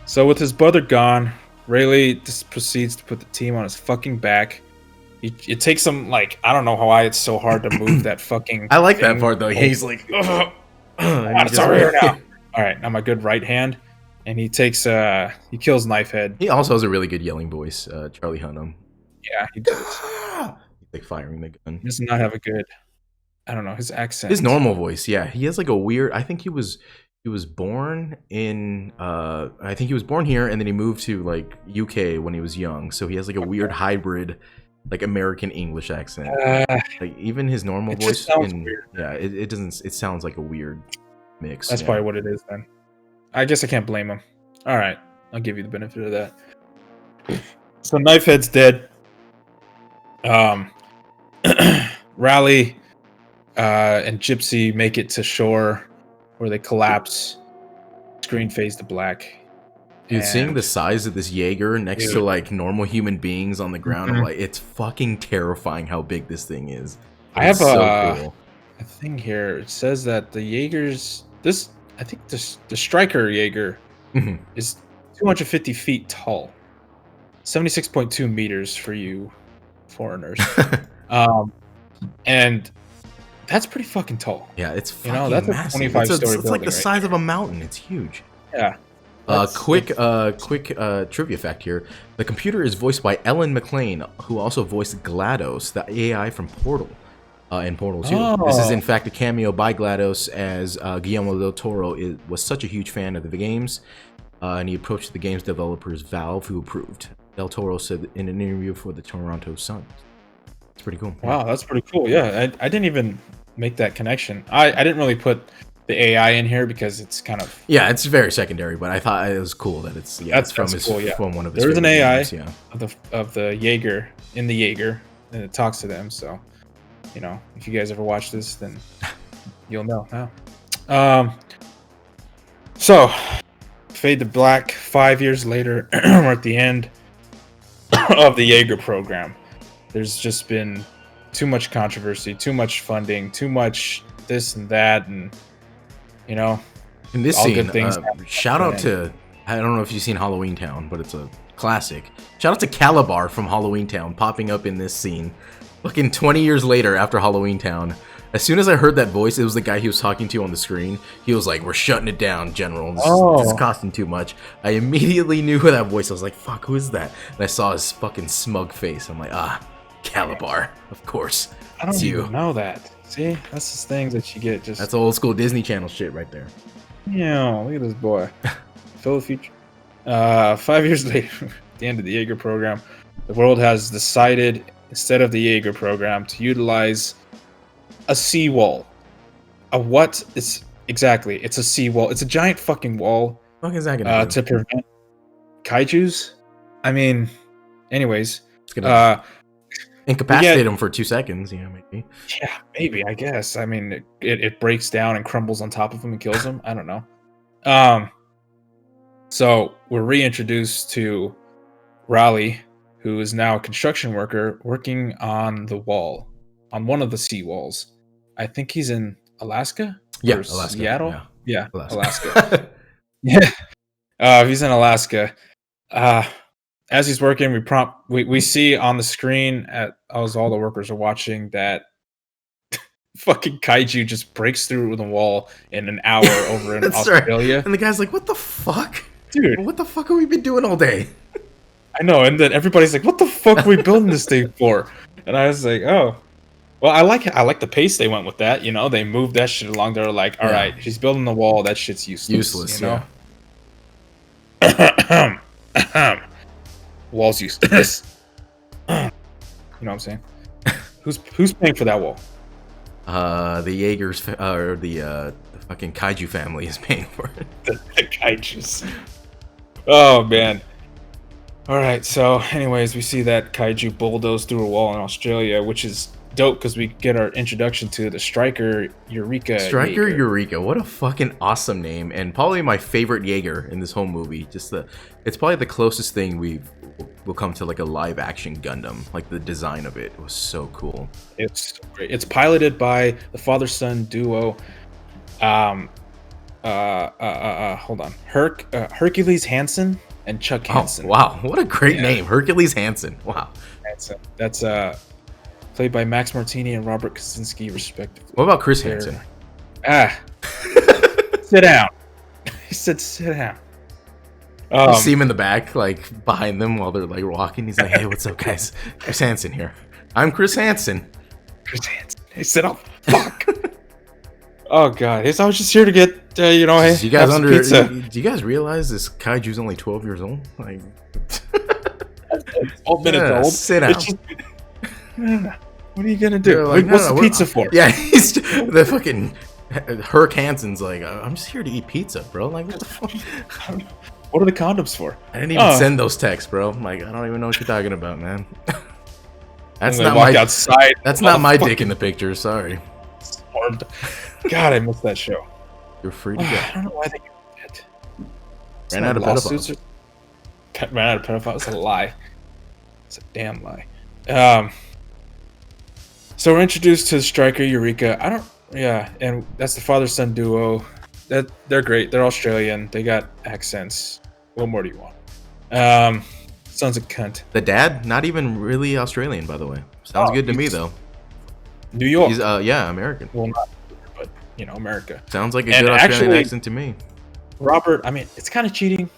So with his brother gone, Rayleigh just proceeds to put the team on his fucking back. It takes him, like, I don't know why it's so hard to move that fucking I like that part, though. He's like, it's over here now. Alright, now my good right hand. And he takes, he kills Knifehead. He also has a really good yelling voice, Charlie Hunnam. Yeah, he does. He's like firing the gun. He does not have a good, I don't know, his accent. His normal voice, yeah. He has like a weird, I think he was He was born in I think he was born here, and then he moved to like UK when he was young. So he has like a weird hybrid, like American English accent. Like even his normal It just voice sounds in weird. yeah, it doesn't. It sounds like a weird mix. That's Yeah. probably what it is then. I guess I can't blame him. All right, I'll give you the benefit of that. So Knifehead's dead. Rally and Gypsy make it to shore, where they collapse. Screen fades to black. Dude, seeing the And- size of this Jaeger next to Dude. like normal human beings on the ground, I'm Mhm. like, it's fucking terrifying how big this thing is. I have It's so cool. a thing here. It says that the Jaegers, I think the Striker Jaeger Mhm. is 250 feet tall, 76.2 meters for you foreigners. And that's pretty fucking tall. Yeah, it's You fucking know, that's a massive. 25-story It's like building the right size of a mountain. It's huge. Yeah. Quick trivia fact here. The computer is voiced by Ellen McLean, who also voiced GLaDOS, the AI from Portal, in Portal 2. This is in fact a cameo by GLaDOS, as Guillermo del Toro was such a huge fan of the games, and he approached the game's developers, Valve, who approved. Del Toro said in an interview for the Toronto Sun. It's pretty cool. Wow, that's pretty cool. Yeah, I didn't even make that connection. I didn't really put the AI in here because it's kind of Yeah, it's very secondary, but I thought it was cool that it's That's from cool, yeah. from one of his. There's an favorite AI games, yeah. of the Jaeger in the Jaeger, and it talks to them. So, you know, if you guys ever watch this, then you'll know now. So fade to black. 5 years later, we're at the end of the Jaeger program. There's just been too much controversy, too much funding, too much this and that, and you know, In this all scene, good things shout out to, I don't know if you've seen Halloween Town, but it's a classic. Shout out to Calabar from Halloween Town popping up in this scene. Fucking 20 years later after Halloween Town. As soon as I heard that voice, it was the guy he was talking to on the screen. He was like, "We're shutting it down, General. This is costing too much." I immediately knew that voice. I was like, "Fuck, who is that?" And I saw his fucking smug face. I'm like, Calabar, of course. I don't It's you. even know that. See, that's the things that you get. Just That's old school Disney Channel shit right there. yeah, look at this boy. Phil the future. 5 years later, at the end of the Jaeger program, the world has decided, instead of the Jaeger program, to utilize a seawall. A what? It's exactly. It's a seawall. It's a giant fucking wall What is that gonna do? to prevent kaijus. I mean, anyways, It's gonna incapacitate him for 2 seconds, maybe. yeah, maybe, I guess. I mean, it breaks down and crumbles on top of him and kills him. I don't know. So we're reintroduced to Raleigh, who is now a construction worker working on the wall, on one of the sea walls. I think he's in Alaska? Yeah, Or Alaska. Seattle? Yeah, Alaska. Alaska. Yeah. He's in Alaska. As he's working, we see on the screen as all the workers are watching that fucking kaiju just breaks through the wall in an hour over in That's right. Australia. And the guy's like, "What the fuck? Dude, What the fuck have we been doing all day?" I know, and then everybody's like, "What the fuck are we building this thing for?" And I was like, "Oh, well, I like the pace they went with that. You know, they moved that shit along. They're like, all right, she's building the wall. That shit's useless. You know, wall's useless. You know what I'm saying? Who's paying for that wall? The Jaegers or the fucking kaiju family is paying for it. The kaijus. Oh man. All right. So, anyways, we see that kaiju bulldoze through a wall in Australia, which is dope because we get our introduction to the Striker Eureka. Striker Jaeger. Eureka, what a fucking awesome name, and probably my favorite Jaeger in this whole movie. It's probably the closest thing will come to like a live action Gundam. Like the design of it was so cool. It's great. It's piloted by the father-son duo. Hold on. Hercules Hansen and Chuck Hansen. Oh, wow, what a great name, Hercules Hansen. Wow. That's played by Max Martini and Robert Kaczynski, respectively. What about Chris Hansen? Sit down. He said, "Sit down." You see him in the back, like behind them while they're like walking. He's like, "Hey, what's up, guys? Chris Hansen here. I'm Chris Hansen." Chris Hansen. He said, "Oh fuck." Oh god, I was just here to get Do you guys have some pizza. do you guys realize this kaiju's only 12 years old? Like, 12 minutes old. sit It's down. just, what are you gonna do? They're like, What's no, the pizza for? Yeah, he's the fucking Herc Hansen's like, I'm just here to eat pizza, bro. Like, what the fuck? What are the condoms for? I didn't even send those texts, bro. I'm like, I don't even know what you're talking about, man. That's not walk my outside. That's not my dick in the picture. Sorry. Stormed. God, I missed that show. You're free to go. I don't know why they did it. Ran out of pedophiles. Ran out of pedophiles. It's a lie. It's a damn lie. So we're introduced to Striker Eureka. And that's the father-son duo. They're great. They're Australian. They got accents. What more do you want? Son's a cunt. The dad, not even really Australian, by the way. Sounds good to me though. New York. He's American. Well, not, but America. Sounds like a good Australian accent to me. Robert, I mean, it's kind of cheating,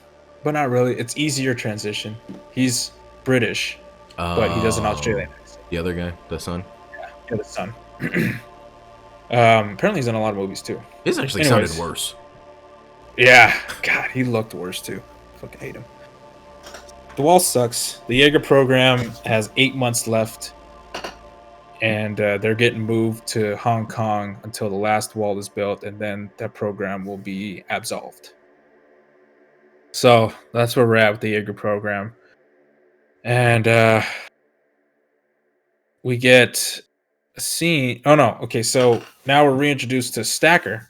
but not really. It's easier transition. He's British, but he does an Australian accent. The other guy, the son. Yeah, the son. Apparently, he's in a lot of movies too. His actually sounded worse. Yeah, God, he looked worse too. Fucking hate him. The wall sucks. The Jaeger program has 8 months left, and they're getting moved to Hong Kong until the last wall is built, and then that program will be absolved. So that's where we're at with the Jaeger program. And we get a scene. Oh, no. Okay, so now we're reintroduced to Stacker.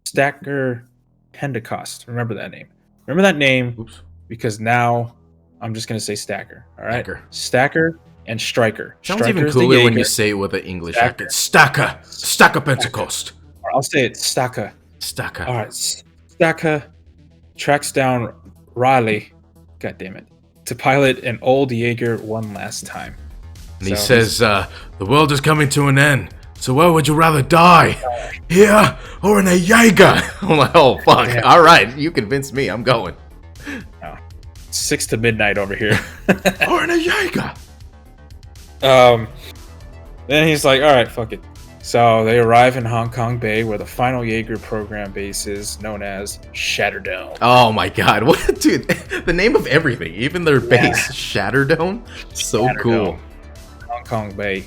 Stacker Pentecost. Remember that name. Remember that name. Oops. Because now I'm just going to say Stacker. All right? Stacker and Striker. Sounds even cooler when you say it with an English accent. Stacker. Stacker Pentecost. I'll say it. Stacker. Stacker. All right. Stacker tracks down Riley. God damn it. To pilot an old Jaeger one last time. And he says, the world is coming to an end. So where would you rather die? Here or in a Jaeger? I'm like, oh, fuck. Yeah. All right. You convinced me. I'm going. 6 to midnight over here. Or in a Jaeger. Then he's like, all right, fuck it. So they arrive in Hong Kong Bay, where the final Jaeger program base is, known as Shatterdome. Oh my god, what, dude? The name of everything, even their base, Shatterdome. So Shatterdome. Cool. Hong Kong Bay.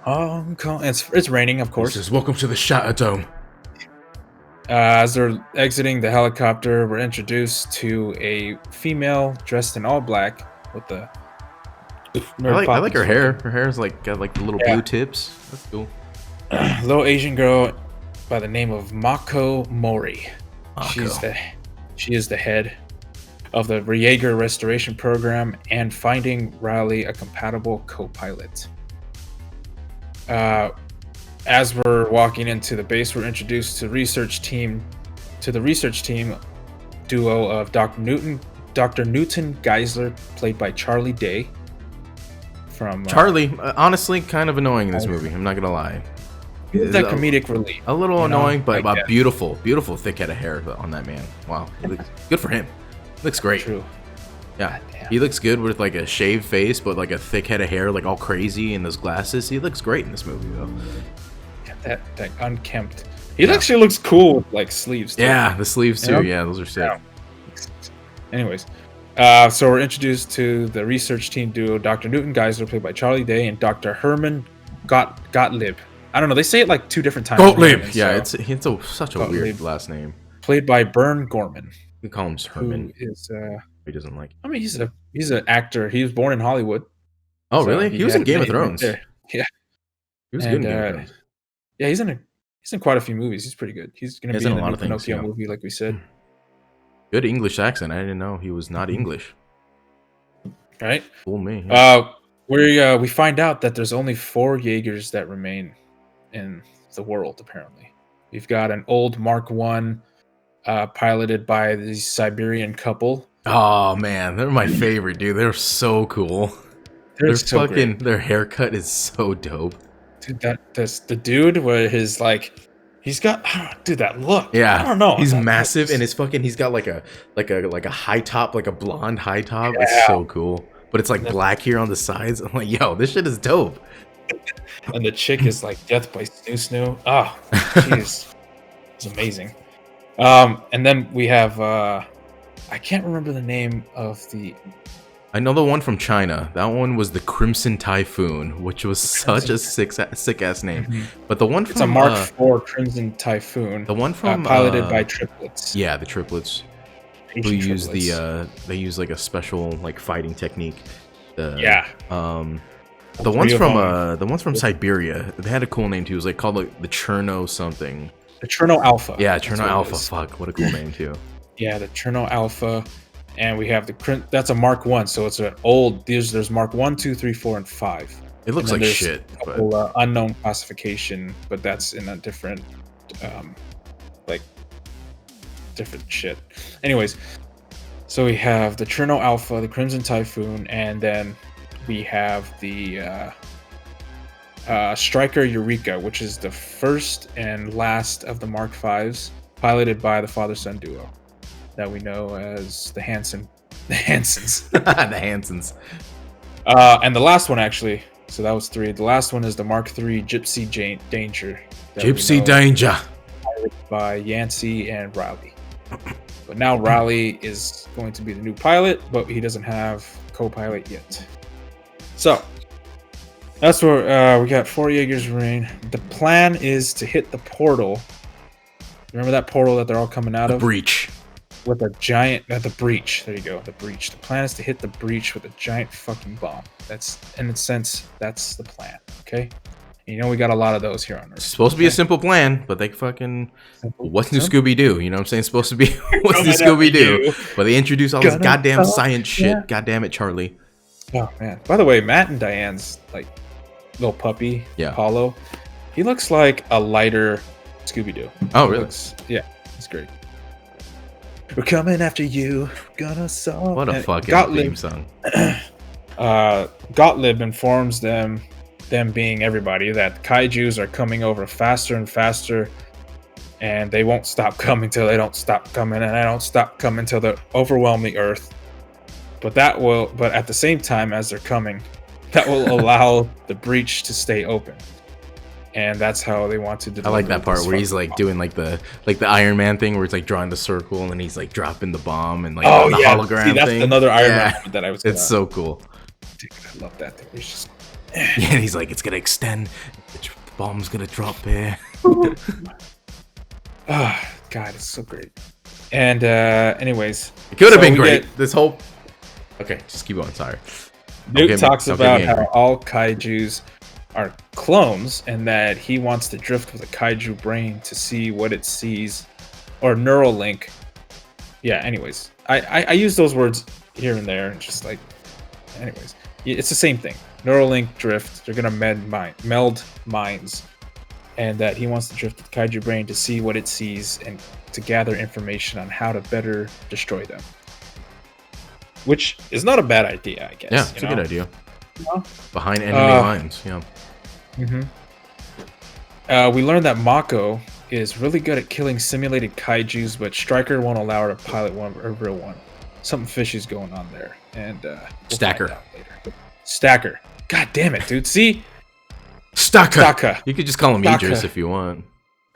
Hong Kong. It's raining, of course. This is welcome to the Shatterdome. As they're exiting the helicopter, we're introduced to a female dressed in all black with the. I like her hair. Her hair's like got like the little blue tips. That's cool. Little Asian girl by the name of Mako Mori. She is the head of the Jaeger restoration program and finding Riley a compatible co-pilot. As we're walking into the base, we're introduced to the research team duo of Dr. Newton Geisler, played by Charlie Day. From Charlie, honestly, kind of annoying in this movie. I'm not gonna lie. He's that comedic relief. A little annoying, but beautiful thick head of hair on that man. Wow, good for him. Looks great. True. Yeah, he looks good with like a shaved face, but like a thick head of hair, like all crazy, and those glasses. He looks great in this movie, though. That unkempt. He actually looks cool with like sleeves. Too. Yeah, the sleeves too. Yeah, those are sick. Yeah. Anyways, so we're introduced to the research team duo, Dr. Newton Geisler, played by Charlie Day, and Dr. Herman Gottlieb. I don't know. They say it like 2 different times. Gottlieb. Yeah, it's such a weird last name. Played by Bern Gorman. We call him Herman. Who is he doesn't like. I mean, he's an actor. He was born in Hollywood. Oh, really? He was in Game of Thrones. Right yeah, he was good in Game of Thrones. Yeah, he's in quite a few movies. He's pretty good. He's gonna be in the new Pinocchio movie, like we said. Good English accent. I didn't know he was not English. Right? Fool me. Yeah. We find out that there's only 4 Jaegers that remain in the world. Apparently, we've got an old Mark I, piloted by the Siberian couple. Oh man, they're my favorite, dude. They're so cool. They're so fucking great. Their haircut is so dope. Dude, the dude where his like. He's got, dude, that look. Yeah, I don't know. He's massive, and he's got like a high top, like a blonde high top. Yeah. It's so cool, but it's like black here on the sides. I'm like, yo, this shit is dope. And the chick is like Death by Snoo Snoo. Oh, jeez. It's amazing. And then we have I can't remember the name of the. I know the one from China. That one was the Crimson Typhoon, which was such a sick ass name. Mhm. But the one It's a from Mark IV Crimson Typhoon. the one from piloted by triplets. Yeah, the triplets. Who Asian use triplets. they use like a special like fighting technique. Yeah. The ones from Siberia, they had a cool name too. It was like called like the Cherno something. The Cherno Alpha. Yeah, That's Cherno what it Alpha. is. Fuck, what a cool name too. Yeah, the Cherno Alpha, and we have that's a Mark 1, so it's an old. There's Mark 1, 2, 3, 4, and 5. It looks like shit, a couple, unknown classification, but that's in a different, like, different shit. Anyways, so we have the Cherno Alpha, the Crimson Typhoon, and then we have the Striker Eureka, which is the first and last of the Mark 5s, piloted by the father-son duo that we know as the Hansons. the Hansons. And the last one, actually, so that was 3. The last one is the Mark 3 Gypsy Danger. Gypsy Danger. Piloted by Yancey and Riley. But now Riley is going to be the new pilot, but he doesn't have co-pilot yet. So that's where we got 4 Jaeger's Rain. The plan is to hit the portal. Remember that portal that they're all coming out of? Breach. With a giant... the breach. There you go. The breach. The plan is to hit the breach with a giant fucking bomb. That's, in a sense, that's the plan. Okay? And you know we got a lot of those here on Earth. It's supposed to be a simple plan, but they fucking... What's new Scooby-Doo? You know what I'm saying? It's supposed to be... What's new Scooby-Doo? But they introduce all this goddamn science shit. God damn it, Charlie. Oh, man. By the way, Matt and Diane's, like, little puppy, Apollo, he looks like a lighter Scooby-Doo. Oh, really? Yeah, it's great. We're coming after you. Gonna solve. What a fucking theme song. Gottlieb informs them being everybody, that kaijus are coming over faster and faster, and they won't stop coming till they don't stop coming, and they don't stop coming till they overwhelm the Earth. But at the same time as they're coming, that will allow the breach to stay open. And that's how they want to deliver. I like that part where he's like doing like the Iron Man thing where it's like drawing the circle and then he's like dropping the bomb and like the hologram thing. That's another Iron Man that I was It's so cool. Dude, I love that thing. It's just... Yeah, and he's like, it's gonna extend, the bomb's gonna drop there. Oh god, it's so great. And anyways, it could have been great. This whole... Okay, just keep going. Sorry. Nuke talks about how all kaijus are clones and that he wants to drift with a kaiju brain to see what it sees, or neural link. Yeah, anyways, I use those words here and there, just like, anyways, it's the same thing. Neuralink drift, they're gonna meld minds, and that he wants to drift with kaiju brain to see what it sees and to gather information on how to better destroy them. Which is not a bad idea, I guess. Yeah, it's a good idea. Yeah. Behind enemy lines, yeah. We learned that Mako is really good at killing simulated kaijus, but Stryker won't allow her to pilot a real one. Something fishy's going on there, and we'll Stacker. find out later. Stacker. God damn it, dude. See? Stacker. You could just call him Idris if you want.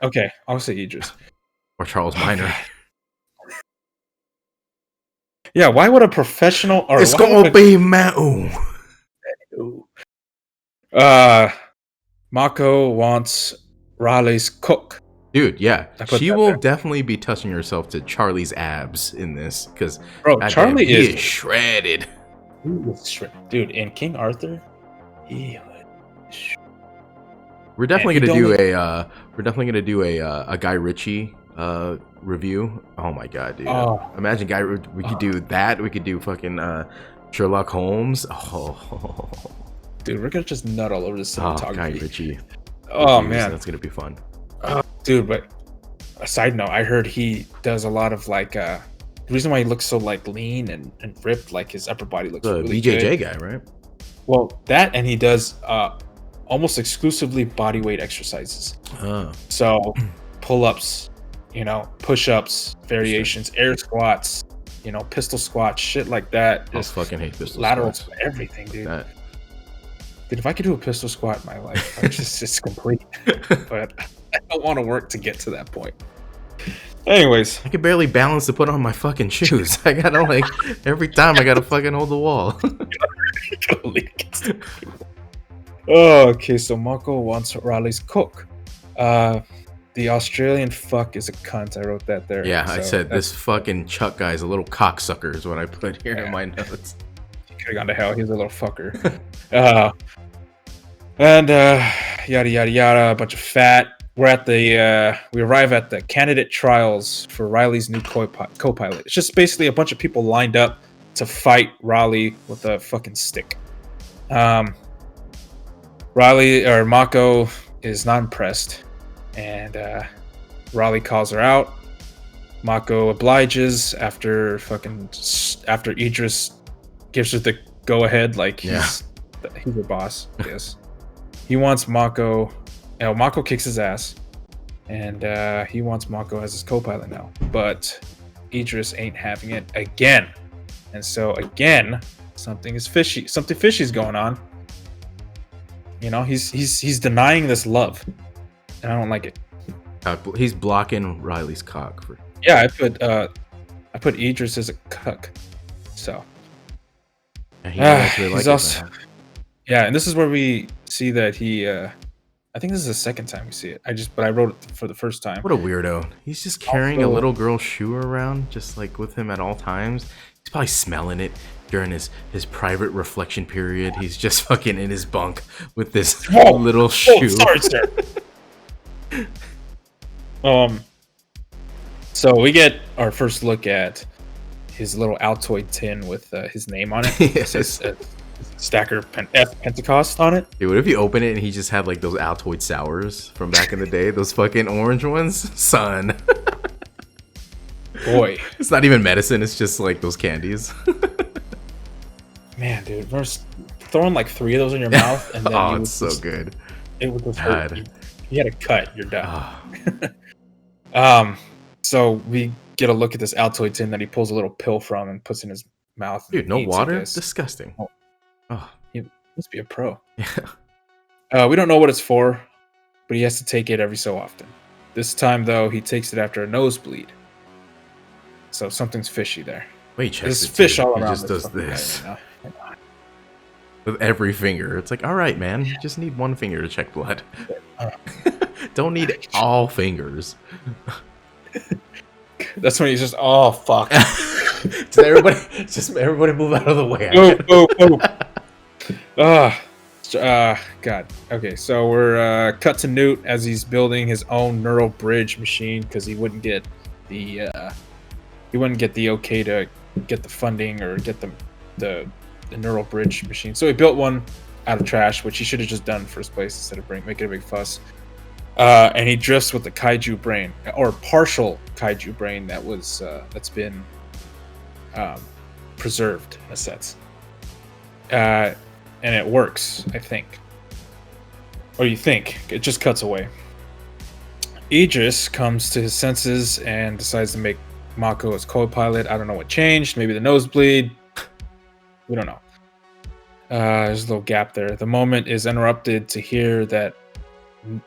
Okay, I'll say Idris. Or Charles Minor. Yeah, why would a professional... It's gonna be metal. Mako wants Raleigh's cook. Dude, yeah. She will definitely be touching herself to Charlie's abs in this, because Charlie is shredded. Dude, in King Arthur, we're definitely gonna do a Guy Ritchie review. Oh my god, dude. Imagine we could do that. We could do fucking Sherlock Holmes. Oh. Dude, we're gonna just nut all over the cinematography. Guy Ritchie. Oh man, that's gonna be fun. Dude, but a side note, I heard he does a lot of like the reason why he looks so like lean and ripped, like his upper body looks really BJJ good. guy, right? Well, that, and he does almost exclusively body weight exercises. So pull-ups, push-ups, variations, air squats, pistol squats, shit like that. I fucking hate pistol laterals, squats. Everything, dude. Dude, if I could do a pistol squat in my life, it's complete. But I don't want to work to get to that point. Anyways, I can barely balance to put on my fucking shoes. I gotta like every time I gotta fucking hold the wall. oh, okay. So Mako wants Raleigh's cook. The Australian fuck is a cunt. I wrote that there. Yeah, I So said this fucking Chuck guy's a little cocksucker is what I put here in my notes. He could have gone to hell. He's a little fucker. And yada yada yada. A bunch of fat. We're at the we arrive at the candidate trials for Riley's new co-pilot. It's just basically a bunch of people lined up to fight Riley with a fucking stick. Riley or Mako is not impressed, and Riley calls her out. Mako obliges after Idris gives her the go ahead, like he's her boss. Yes, he wants Mako. Mako kicks his ass, and he wants Mako as his co-pilot now. But Idris ain't having it again, and so again, something fishy is going on. You know, he's denying this love, and I don't like it. He's blocking Riley's cock. Yeah, I put Idris as a cuck. So he's also, yeah, and this is where we see that he. I think this is the second time we see it. But I wrote it for the first time. What a weirdo! He's just carrying a little girl's shoe around, just like with him at all times. He's probably smelling it during his private reflection period. He's just fucking in his bunk with this little shoe. Sorry, sir. So we get our first look at his little Altoid tin with his name on it. Yes. It says Stacker Pentecost on it. Dude, what if you open it and he just had like those Altoid sours from back in the day? Those fucking orange ones? Son. Boy. It's not even medicine, it's just like those candies. Man, dude, we're throwing like 3 of those in your mouth, and then it's so good. It would just hurt. You had a cut, you're done. So we get a look at this Altoid tin that he pulls a little pill from and puts in his mouth. Dude, no water? Disgusting. Oh, he must be a pro. Yeah. We don't know what it's for, but he has to take it every so often. This time, though, he takes it after a nosebleed. So something's fishy there. Wait, there's fish all around. He just does this with every finger. It's like, all right, man, you just need one finger to check blood. Don't need all fingers. That's when he's just, oh fuck. everybody move out of the way. God. Okay, so we're cut to Newt as he's building his own neural bridge machine because he wouldn't get the okay to get the funding or get the neural bridge machine. So he built one out of trash, which he should have just done in the first place instead of making a big fuss. And he drifts with the kaiju brain, or partial kaiju brain that's been preserved in a sense. And it works, I think. Or you think. It just cuts away. Idris comes to his senses and decides to make Mako his co-pilot. I don't know what changed. Maybe the nosebleed. We don't know. There's a little gap there. The moment is interrupted to hear that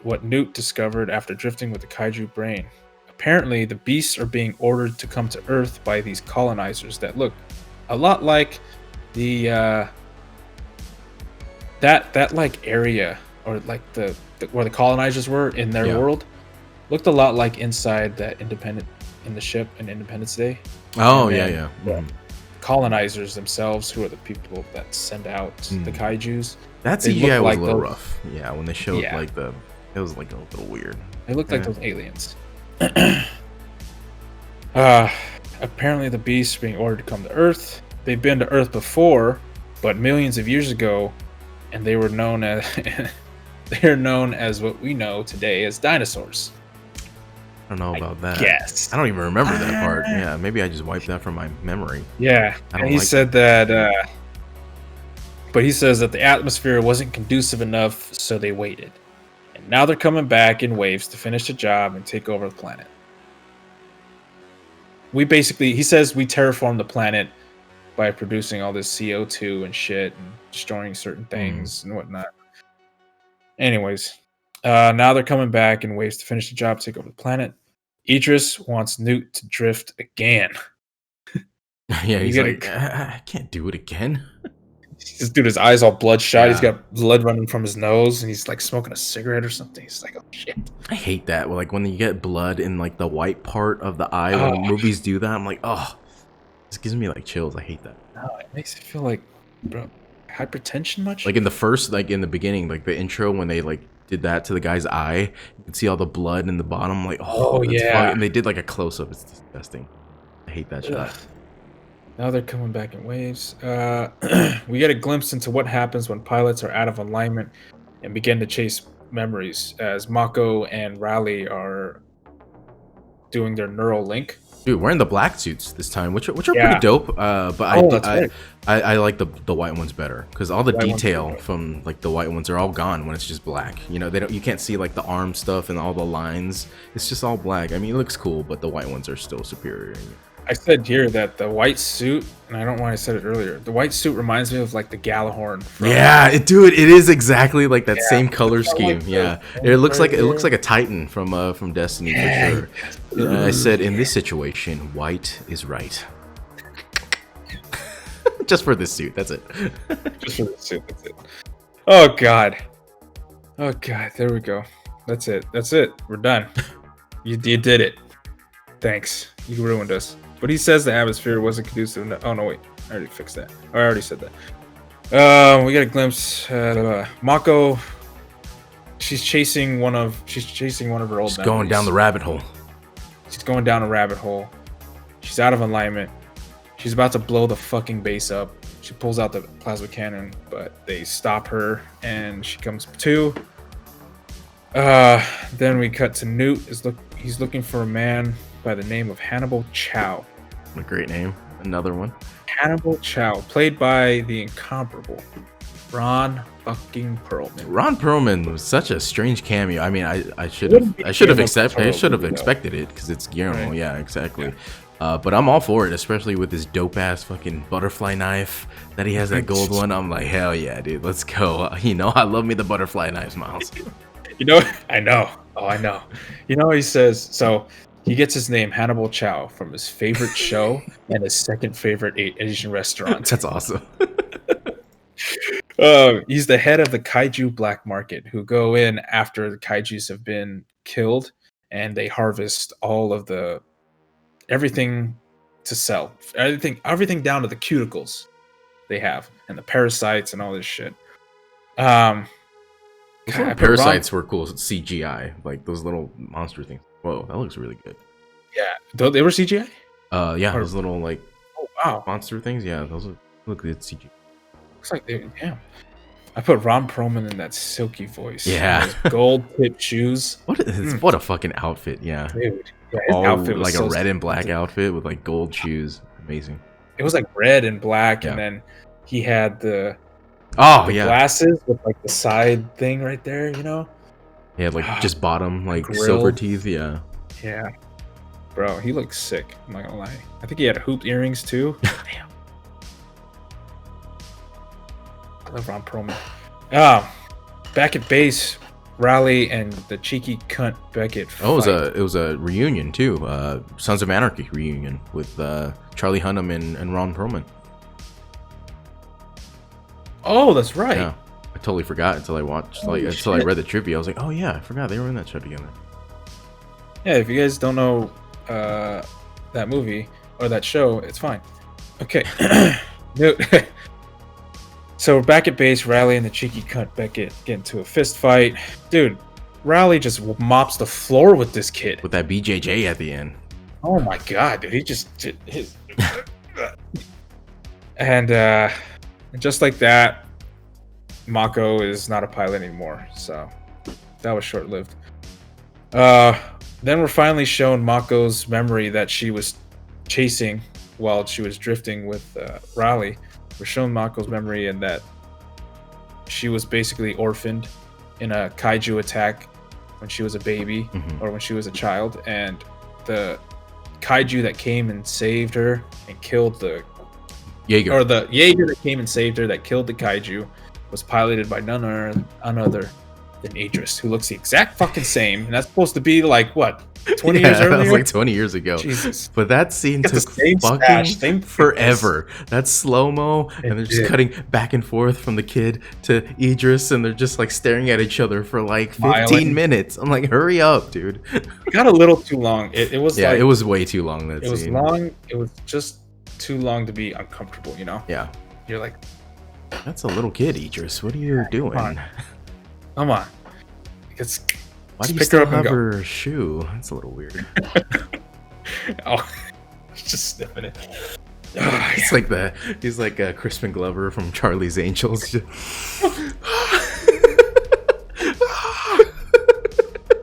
what Newt discovered after drifting with the kaiju brain. Apparently, the beasts are being ordered to come to Earth by these colonizers that look a lot like the that like area, or like the where the colonizers were in their world. Looked a lot like inside that in the ship in Independence Day. Oh, yeah. Mm-hmm. Colonizers themselves, who are the people that send out the kaijus. That CGI was a little rough. Yeah, when they showed it was like a little weird. They looked like those aliens. Apparently the beasts are being ordered to come to Earth. They've been to Earth before, but millions of years ago, and they were known as what we know today as dinosaurs. I don't know about that. Yes. I don't even remember that part. Yeah, maybe I just wiped that from my memory. Yeah. And he said that but he says that the atmosphere wasn't conducive enough, so they waited. And now they're coming back in waves to finish the job and take over the planet. He says we terraformed the planet by producing all this CO2 and shit and destroying certain things and whatnot. Anyways, now they're coming back in waves to finish the job, take over the planet. Idris wants Newt to drift again. Yeah, he's like, I can't do it again. This dude, his eyes all bloodshot. Yeah. He's got blood running from his nose, and he's like smoking a cigarette or something. He's like, oh shit. I hate that. Like when you get blood in like the white part of the eye. When movies do that, I'm like, oh, this gives me like chills. I hate that. No, it makes it feel like, bro, hypertension much. Like in the beginning, like the intro when they like did that to the guy's eye, you can see all the blood in the bottom. I'm like, oh yeah. And they did like a close up. It's disgusting. I hate that shot. Now they're coming back in waves. We get a glimpse into what happens when pilots are out of alignment and begin to chase memories as Mako and Raleigh are doing their neural link. Dude, wearing the black suits this time, which are pretty dope. But I like the white ones better because all the detail from like the white ones are all gone when it's just black. You know, you can't see like the arm stuff and all the lines. It's just all black. I mean, it looks cool, but the white ones are still superior. I said here that the white suit, and I don't know why I said it earlier. The white suit reminds me of like the Galahorn. Dude, it is exactly like that same color scheme. Like it looks like a Titan from Destiny for sure. I said in this situation, white is right. Just for this suit, that's it. Just for this suit, that's it. Oh god, there we go. That's it. We're done. You did it. Thanks. You ruined us. But he says the atmosphere wasn't conducive. Oh no, wait, I already fixed that. I already said that. We get a glimpse. Mako. She's chasing one of her old. She's going down the rabbit hole. She's going down a rabbit hole. She's out of alignment. She's about to blow the fucking base up. She pulls out the plasma cannon, but they stop her, and she comes to. Then we cut to Newt. He's looking for a man by the name of Hannibal Chow. A great name. Another one. Hannibal Chow, played by the incomparable Ron fucking Perlman. Ron Perlman was such a strange cameo. I mean, I should have expected it because it's Guillermo. Right. Yeah, exactly. Yeah. But I'm all for it, especially with his dope ass fucking butterfly knife that he has, that gold one. I'm like, hell yeah, dude, let's go. You know, I love me the butterfly knives, Myles. You know, I know. Oh, I know. You know, he says so. He gets his name Hannibal Chow from his favorite show and his second favorite Asian restaurant. That's awesome. He's the head of the kaiju black market who go in after the kaijus have been killed, and they harvest all of everything to sell. Everything down to the cuticles they have and the parasites and all this shit. Parasites were cool. CGI, like those little monster things. Whoa, that looks really good. Yeah, they were CGI. Those little like monster things. Yeah, those look good CGI. Looks like damn. I put Ron Perlman in that silky voice. Yeah, gold tip shoes. What a fucking outfit. Yeah, dude. Yeah, his outfit was like a red and black outfit with like gold shoes. Amazing. It was like red and black, and then he had the glasses with like the side thing right there, you know. Yeah, like just bottom, like silver teeth. Yeah. Yeah. Bro, he looks sick. I'm not gonna lie. I think he had hooped earrings too. Damn. I love Ron Perlman. Back at base, Raleigh and the cheeky cunt Beckett fight. It was a reunion too. Sons of Anarchy reunion with Charlie Hunnam and Ron Perlman. Oh, that's right. Yeah. I totally forgot until I watched, until I read the trivia. I was like, oh yeah, I forgot they were in that show together. Yeah, if you guys don't know that movie or that show, it's fine. Okay. So we're back at base. Raleigh and the cheeky cunt Beckett get into a fist fight. Dude, Raleigh just mops the floor with this kid. With that BJJ at the end. Oh my god, dude. He just... And just like that, Mako is not a pilot anymore. So that was short-lived. Then we're finally shown Mako's memory that she was chasing while she was drifting with Raleigh. We're shown Mako's memory and that she was basically orphaned in a kaiju attack when she was a baby or when she was a child, and the kaiju that came and saved her and killed the Jaeger, or the Jaeger that came and saved her that killed the kaiju, was piloted by none other than Idris, who looks the exact fucking same, and that's supposed to be like what, 20 years earlier. That was like 20 years ago. Jesus. But that scene Got the took same fucking stash, same forever. That's slow mo, It and they're just did. cutting back and forth from the kid to Idris, and they're just like staring at each other for like 15 Smiling. minutes. I'm like, hurry up, dude. It got a little too long. It was Yeah, like it was way too long. That it was scene. long. It was just too long to be uncomfortable. You know. Yeah, You're like, that's a little kid, Idris. What are you doing? come on. It's Why do you pick still her up and have go. her shoe? That's a little weird. Oh, just sniffing it. It's like he's like Crispin Glover from Charlie's Angels.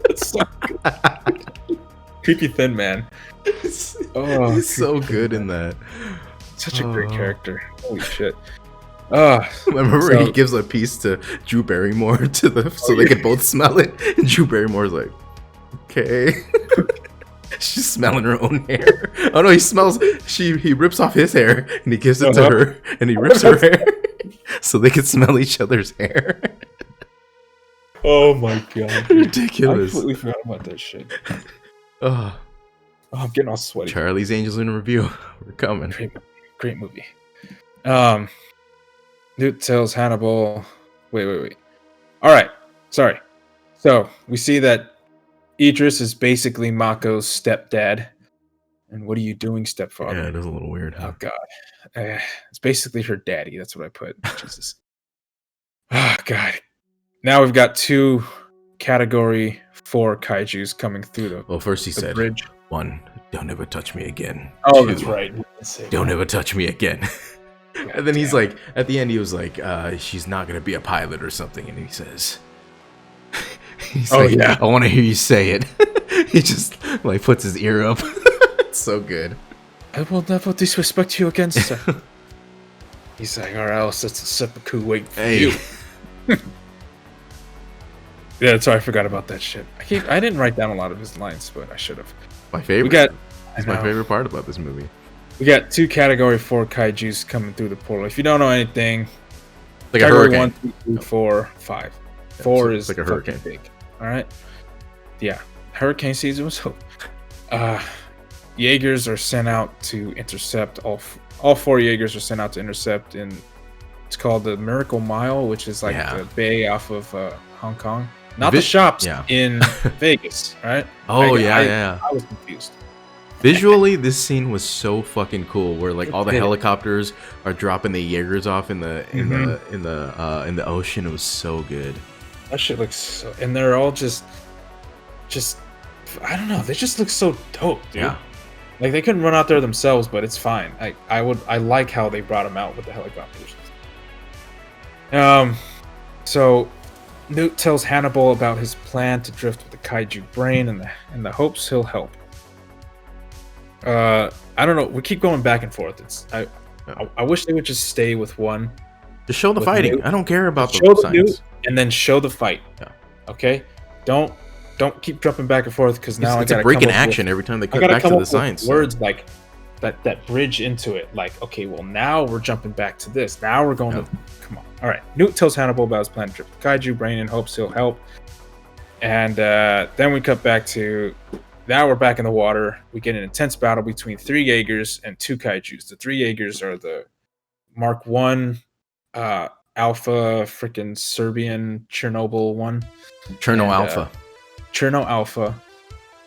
It's so good. Creepy thin man. Oh, he's so creepy good thin in man. that. Such a great Oh. character. Holy shit. Remember So- he gives a piece to Drew Barrymore so they can both smell it, and Drew Barrymore's like, okay. She's smelling her own hair. Oh no, he rips off his hair and he gives it to her, and he rips her hair so they can smell each other's hair. Oh my god. I Ridiculous. completely forgot about that shit. Oh, Oh, I'm getting all sweaty. Charlie's Angels in review. We're coming. Great movie. Newt tells Hannibal. Wait. All right. Sorry. So we see that Idris is basically Mako's stepdad. And what are you doing, stepfather? Yeah, it is a little weird. Huh? Oh god. It's basically her daddy. That's what I put. Jesus. Oh god. Now we've got 2 category 4 kaijus coming through the Well, first he said, bridge. 1, don't ever touch me again. Oh, 2, that's right. don't ever touch me again. And then he's like, at the end, he was like, she's not going to be a pilot or something. And he says, he's like, yeah. I want to hear you say it. He just like puts his ear up. It's so good. I will never disrespect you again, sir. He's like, or else it's a seppuku wait for Hey. you. Yeah, sorry, I forgot about that shit. I didn't write down a lot of his lines, but I should have. My favorite. We got. It's my favorite part about this movie. We got 2 category 4 kaijus coming through the portal. If you don't know anything, Like a category hurricane. 1, 2, 3, 4, 5. 4 it's is like a fucking hurricane. big. All right. Yeah, hurricane season was over. Jaegers are sent out to intercept all 4 Jaegers are sent out to intercept in. It's called the Miracle Mile, which is like Yeah. the bay off of Hong Kong. Not the shops yeah. in Vegas, right? Oh, I yeah. I was confused. Visually, this scene was so fucking cool. Where like all the did. helicopters are dropping the Jaegers off in the ocean. It was so good. That shit looks so, and they're all just I don't know. They just look so dope, dude. Yeah. Like they couldn't run out there themselves, but it's fine. I like how they brought them out with the helicopters. So Newt tells Hannibal about his plan to drift with the kaiju brain and the hopes he'll help. I don't know. We keep going back and forth. I wish they would just stay with one. Just show the With fighting. Newt. I don't care about Show the the Newt science. and then show the fight. Yeah. Okay. Don't keep jumping back and forth because now It's I a gotta break in come up action with, every time they I cut gotta back to come the up with science. words like that bridge into it. Like, okay, well now we're jumping back to this. Now we're going Yep. to come on. All right. Newt tells Hannibal about his plan to trip the kaiju brain and hopes he'll help. And then we cut back to now we're back in the water. We get an intense battle between 3 Jaegers and 2 kaijus. The 3 Jaegers are the Mark 1 Alpha freaking Serbian Chernobyl one. Cherno and, Alpha. Cherno Alpha,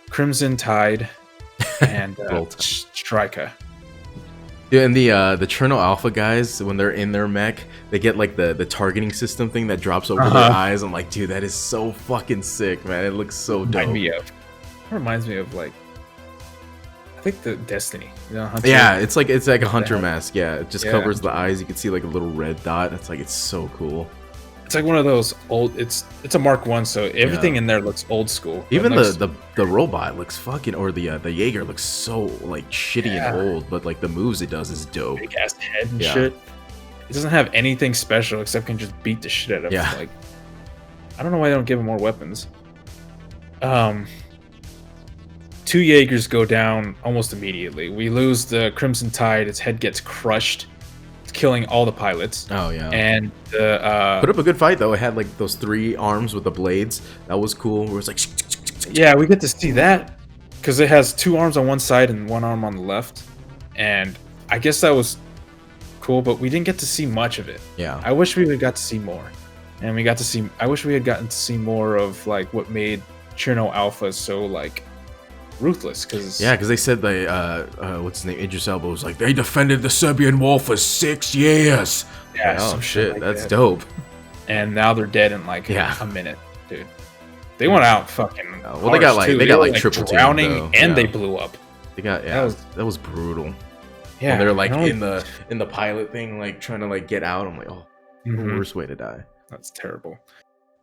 Crimson Tide, and Roll Strika. Yeah, and the Cherno Alpha guys, when they're in their mech, they get like the targeting system thing that drops over their eyes. I'm like, dude, that is so fucking sick, man. It looks so dope. Reminds me of like, I think the Destiny. You know, Hunter? Yeah, it's like a hunter hell? mask. Yeah, it just Yeah. covers the eyes. You can see like a little red dot. It's so cool. It's like one of those old. It's a Mark 1, so everything Yeah. in there looks old school. but Even nice. the robot looks fucking, or the Jaeger looks so like shitty Yeah. and old, but like the moves it does is dope. big ass head and Yeah. shit. It doesn't have anything special except can just beat the shit out of Yeah. Like, I don't know why they don't give him more weapons. 2 Jaegers go down almost immediately. We lose the Crimson Tide. Its head gets crushed. It's killing all the pilots. Oh yeah. And the Put up a good fight though. It had like those 3 arms with the blades. That was cool. Where it's like, yeah, we get to see that. because it has 2 arms on one side and 1 arm on the left, and I guess that was cool, but we didn't get to see much of it. Yeah. I wish we would got to see more, and we got to see. I wish we had gotten to see more of like what made Cherno Alpha so like ruthless. Because they said they what's his name, Idris Elba was like, they defended the Serbian wall for 6 years. Yeah, like, oh some shit, like that's that. dope. And now they're dead in like a minute, dude. They went out fucking. Well, they got like triple drowning, teamed, and they blew up. They got that was brutal. Yeah, when they're like in the pilot thing, like trying to like get out. I'm like, oh, the worst way to die. That's terrible.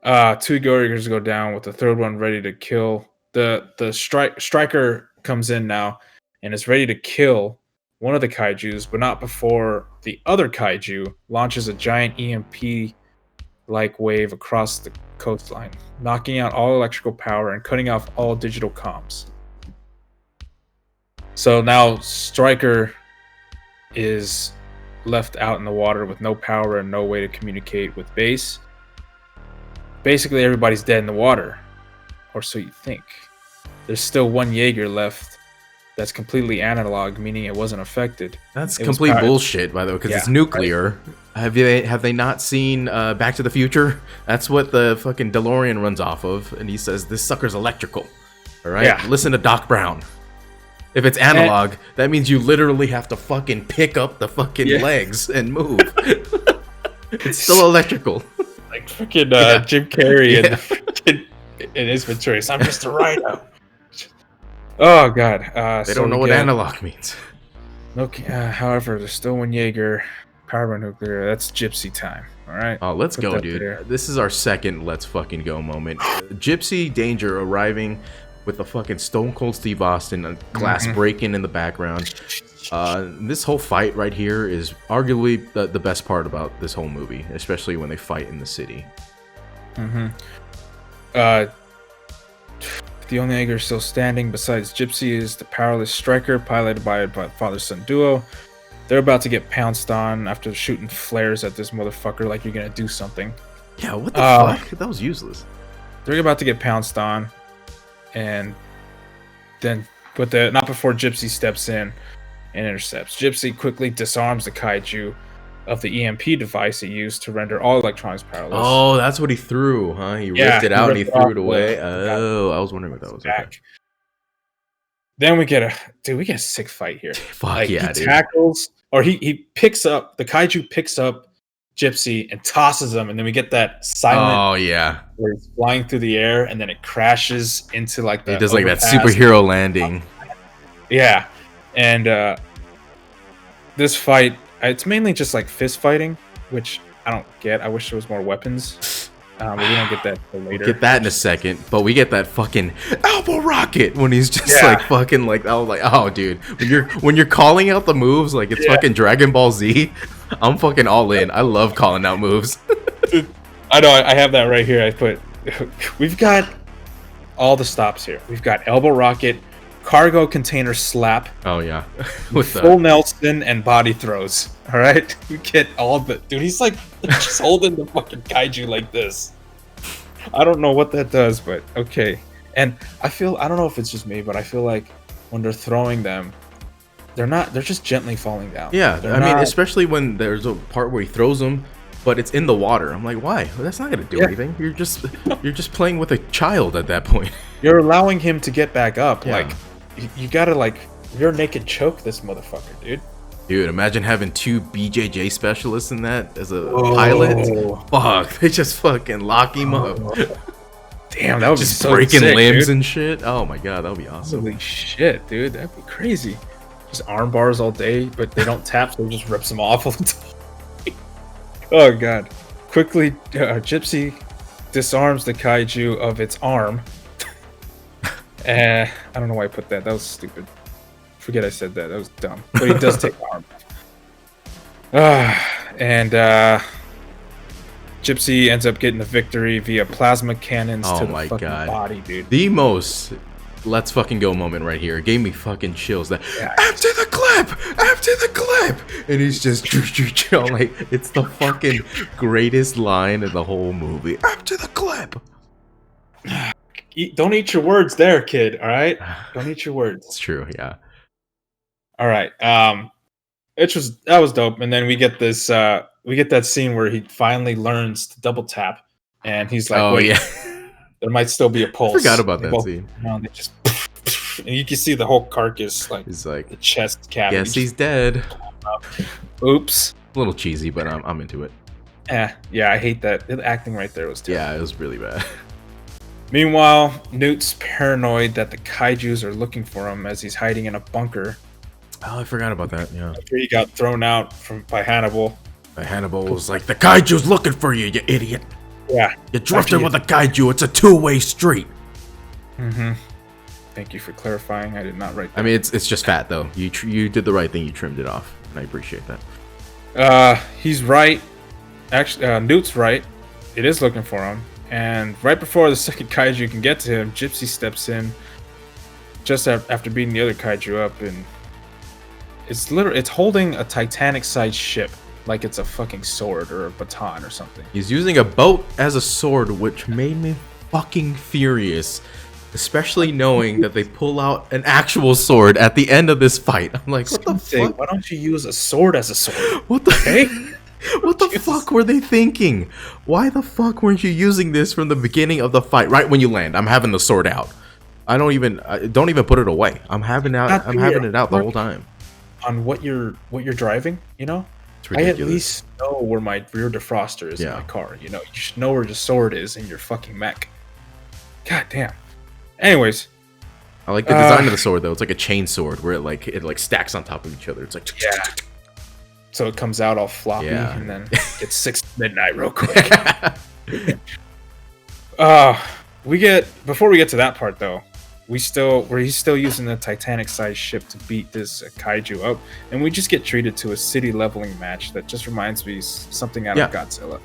2 Gorgers go down with the 3rd one ready to kill. The striker comes in now and is ready to kill one of the kaijus, but not before the other kaiju launches a giant EMP-like wave across the coastline, knocking out all electrical power and cutting off all digital comms. So now Striker is left out in the water with no power and no way to communicate with base. Basically, everybody's dead in the water, or so you think. There's still 1 Jaeger left that's completely analog, meaning it wasn't affected. That's complete bullshit, by the way, because it's nuclear. Right? Have they not seen Back to the Future? That's what the fucking DeLorean runs off of, and he says this sucker's electrical. All right, listen to Doc Brown. If it's analog, that means you literally have to fucking pick up the fucking legs and move. It's still electrical. Like freaking Jim Carrey in his Ventura. I'm just a rhino. Oh god. They don't know what analog means. Okay. However, there's still 1 Jaeger, power nuclear. That's Gypsy time. All right. Oh, let's go, dude. This is our second let's fucking go moment. Gypsy Danger arriving with the fucking Stone Cold Steve Austin glass breaking in the background. This whole fight right here is arguably the best part about this whole movie, especially when they fight in the city. The only Jaeger still standing besides Gypsy is the powerless striker, piloted by father-son duo. They're about to get pounced on after shooting flares at this motherfucker like you're gonna do something. Yeah, what the fuck? That was useless. They're about to get pounced on, and then not before Gypsy steps in and intercepts. Gypsy quickly disarms the kaiju of the EMP device he used to render all electronics powerless. Oh, that's what he threw, huh? He ripped it out and he threw it away. Oh, I was wondering what that was. Okay. Then we get a sick fight here. Fuck he tackles, or he picks up, the kaiju picks up Gypsy and tosses him, and then we get that silent where he's flying through the air and then it crashes into like the it does like that superhero landing. Yeah. And this fight, it's mainly just like fist fighting, which I don't get. I wish there was more weapons. But we don't get that till later. We'll get that in a second, but we get that fucking elbow rocket when he's just like fucking like, I was like, oh dude, when you're calling out the moves like it's fucking Dragon Ball Z, I'm fucking all in. I love calling out moves. Dude, I know, I have that right here. We've got all the stops here. We've got elbow rocket, cargo container slap. Oh yeah, with full Nelson and body throws. All right, we get all the dude. He's like just holding the fucking kaiju like this. I don't know what that does, but okay. And I don't know if it's just me, but I feel like when they're throwing them, they're just gently falling down. Yeah, I mean, especially when there's a part where he throws them, but it's in the water. I'm like, why? Well, that's not gonna do anything. You're just playing with a child at that point. You're allowing him to get back up. Yeah. Like, you gotta rear naked choke this motherfucker, dude. Dude, imagine having 2 BJJ specialists in that as a pilot. Fuck, they just fucking lock him up. Damn, that would just be so breaking sick, limbs dude. And shit. Oh my god, that would be awesome. Holy shit, dude, that'd be crazy. Just arm bars all day, but they don't tap, so it just rips them off all the time. Oh god. Quickly, Gypsy disarms the kaiju of its arm. I don't know why I put that. That was stupid. Forget I said that. That was dumb. But he does take the arm. And Gypsy ends up getting the victory via plasma cannons to the fucking body, dude. The most let's fucking go moment right here. It gave me fucking chills. That empty the clip, empty the clip, and he's just like, it's the fucking greatest line in the whole movie. Empty the clip. don't eat your words there, kid. All right, don't eat your words. It's true. Yeah. All right. That was dope. And then we get this we get that scene where he finally learns to double tap, and he's like, Oh wait, yeah. there might still be a pulse. I forgot about They that both- scene. They just and you can see the whole carcass, like He's like, the chest cavity. guess he's dead. Oops. A little cheesy, but I'm into it. Yeah, I hate that. The acting right there was terrible. Yeah, it was really bad. Meanwhile, Newt's paranoid that the kaijus are looking for him as he's hiding in a bunker. Oh, I forgot about that. Yeah. After he got thrown out by Hannibal. Hannibal was like, the kaiju's looking for you, you idiot. Yeah. You're drifting with a kaiju. It's a two-way street. Mm-hmm. Thank you for clarifying. I did not write that. I mean, it's just fat though. You did the right thing. You trimmed it off, and I appreciate that. He's right. Actually, Newt's right. It is looking for him. And right before the second kaiju can get to him, Gypsy steps in just after beating the other kaiju up, and it's holding a Titanic-sized ship like it's a fucking sword or a baton or something. He's using a boat as a sword, which made me fucking furious. Especially knowing that they pull out an actual sword at the end of this fight. I'm like, what the fuck? Why don't you use a sword as a sword? What the Hey? What the fuck were they thinking? Why the fuck weren't you using this from the beginning of the fight? Right when you land, I'm having the sword out. I don't even put it away. I'm having it out the whole time. On what you're driving, you know? I at least know where my rear defroster is in my car. You know, you should know where the sword is in your fucking mech. God damn. Anyways, I like the design of the sword though. It's like a chain sword where it stacks on top of each other. It's like so it comes out all floppy and then gets 6 midnight real quick. Before we get to that part though, he's still using the Titanic-sized ship to beat this kaiju up, and we just get treated to a city leveling match that just reminds me something out of Godzilla.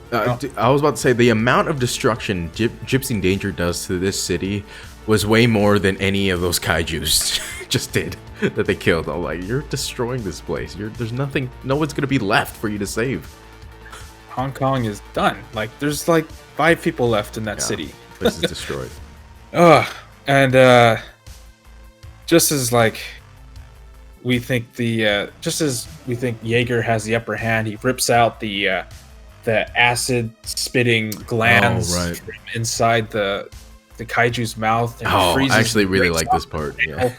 I was about to say the amount of destruction Gypsy Danger does to this city was way more than any of those kaijus just did that they killed. I'm like, you're destroying this place. There's nothing. No one's gonna be left for you to save. Hong Kong is done. Like, there's like 5 people left in that city. This is destroyed. And just as we think Jaeger has the upper hand, he rips out the acid spitting glands from inside the kaiju's mouth. And I actually really like this part. Yeah.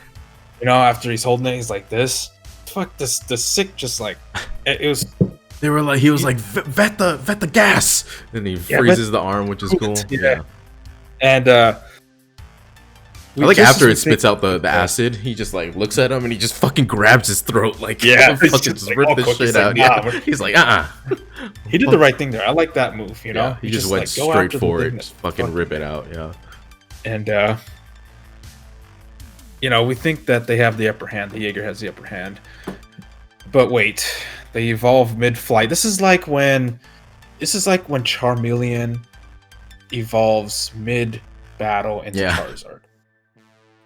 You know, after he's holding it, he's like this. Fuck this. The sick just like it was. They were like, he was like, vet the gas, and he freezes the arm, which is cool. Yeah. And I like after it spits out the acid, he just like looks at him and he just fucking grabs his throat, like fucking just like, rip this shit out. He's like, He did the right thing there. I like that move. You know, yeah, he just went straight for it, just fucking rip it out. Yeah. And you know, we think that they have the upper hand. The Jaeger has the upper hand, but wait, they evolve mid-flight. This is like when Charmeleon evolves mid-battle into Charizard.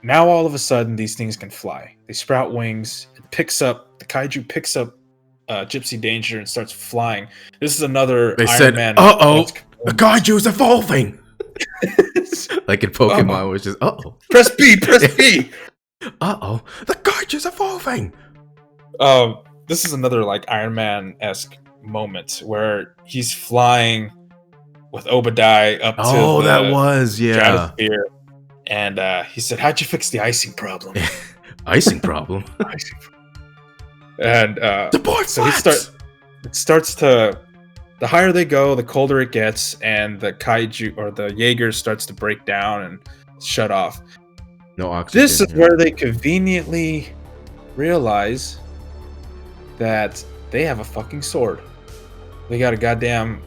Now all of a sudden these things can fly. They sprout wings. The kaiju picks up Gypsy Danger and starts flying. This is another Iron Man. The kaiju's evolving. Like in Pokemon, which is press B. The kaiju's evolving. This is another like Iron Man-esque moment where he's flying with Obadiah up to stratosphere, and he said, "How'd you fix the icing problem?" Icing problem. And the boy so it starts to. The higher they go, the colder it gets, and the kaiju or the Jaeger starts to break down and shut off. No oxygen. This is where they conveniently realize that they have a fucking sword. They got a goddamn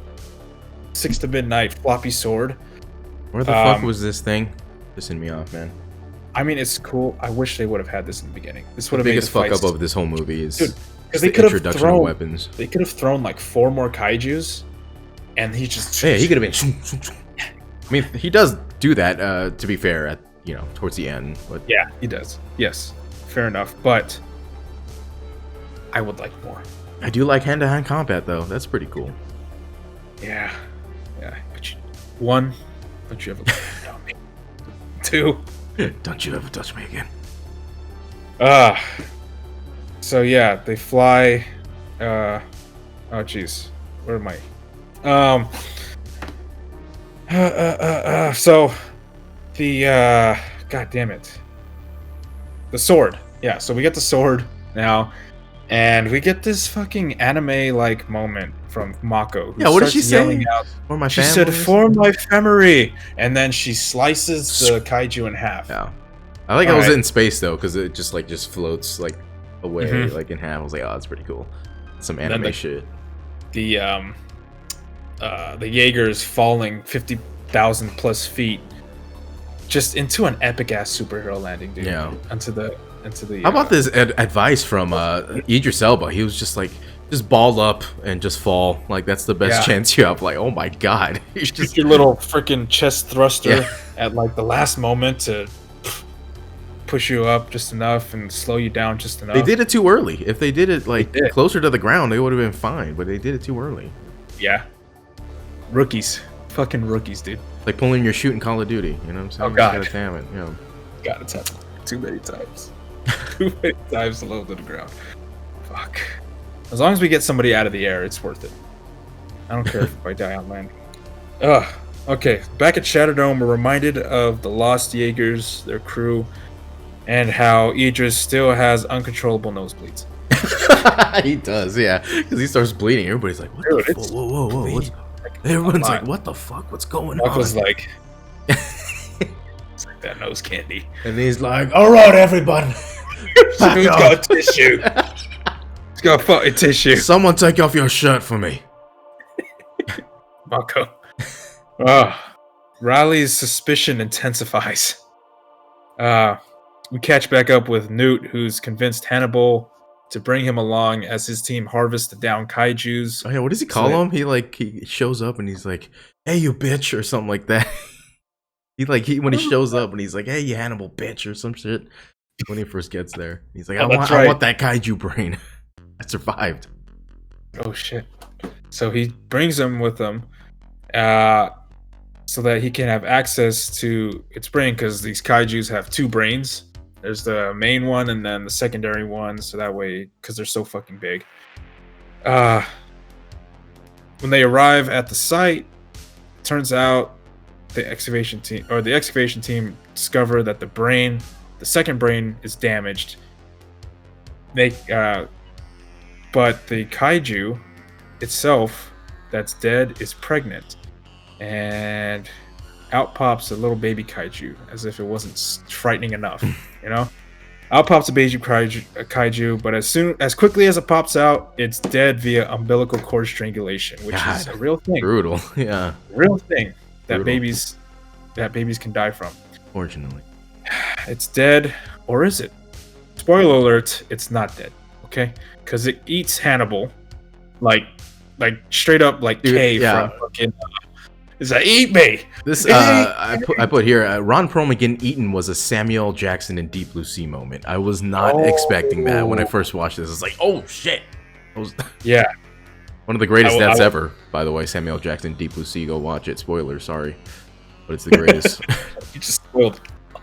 6 to midnight floppy sword. Where the fuck was this thing? Pissing me off, man. I mean, it's cool. I wish they would have had this in the beginning. This would have made the biggest fuck up of this whole movie is because the introduction of weapons. They could have thrown like 4 more kaijus, and he just he could have been. I mean, he does do that. To be fair, towards the end, but yeah, he does. Yes, fair enough. But I would like more. I do like hand-to-hand combat though. That's pretty cool. Yeah. But you have a on me. too. Don't you ever touch me again. So yeah, they fly. Oh jeez, where am I? So the god damn it, the sword. Yeah, so we get the sword now, and we get this fucking anime like moment from Mako. Who What did she yelling say? out, For my she family. said, "For my family," and then she slices the kaiju in half. Yeah, I like how it was in space though, because it just floats like away like in half. I was like, oh, that's pretty cool. Some anime shit. The Jaegers falling 50,000 plus feet, just into an epic ass superhero landing, dude. Yeah. Into the. How about this advice from Idris Elba? He was just like, just ball up and just fall. Like that's the best chance you have. Like, oh my god, you just your little freaking chest thruster at like the last moment to push you up just enough and slow you down just enough. They did it too early. If they did it like closer to the ground, they would have been fine. But they did it too early. Yeah. Rookies. Fucking rookies, dude. Like pulling your shoot in Call of Duty. You know what I'm saying? Oh god. God damn it. Yeah. God, it's happened too many times. Too many times low to the ground. Fuck. As long as we get somebody out of the air, it's worth it. I don't care if I die on land. Ugh. Okay, back at Shatterdome, we're reminded of the Lost Jaegers, their crew, and how Idris still has uncontrollable nosebleeds. He does, yeah. Because he starts bleeding. Everybody's like, what the fuck? Whoa. What's... Everyone's like, what the fuck? What's going on? Was like, it's like that nose candy. And he's like, all right, everybody. Who's got a tissue? Who's got a fucking tissue? Someone take off your shirt for me. Mako. Riley's suspicion intensifies. We catch back up with Newt, who's convinced Hannibal to bring him along as his team harvests the down kaijus. Oh yeah, what does he call him? He shows up and he's like, "Hey, you bitch," or something like that. When he shows up and he's like, "Hey, you Hannibal bitch," or some shit. When he first gets there, he's like, I want that kaiju brain. I survived. Oh shit! So he brings him with him, so that he can have access to its brain, because these kaijus have two brains. There's the main one and then the secondary one, so that way, because they're so fucking big. When they arrive at the site, it turns out the excavation team discover that the second brain is damaged. But the kaiju itself that's dead is pregnant, and out pops a little baby kaiju, as if it wasn't frightening enough, you know. Out pops a baby kaiju, but as quickly as it pops out, it's dead via umbilical cord strangulation, which is a real thing. Brutal, yeah. Real thing that babies can die from. Fortunately, it's dead, or is it? Spoiler alert: it's not dead. Okay, because it eats Hannibal, like straight up, like K from fucking. It's like, eat me. This I put here. Ron Perlman getting eaten was a Samuel Jackson in Deep Blue Sea moment. I was not expecting that when I first watched this. It's like, oh shit. Yeah. One of the greatest deaths ever, by the way. Samuel Jackson, Deep Blue Sea. Go watch it. Spoilers, sorry, but it's the greatest. You just spoiled.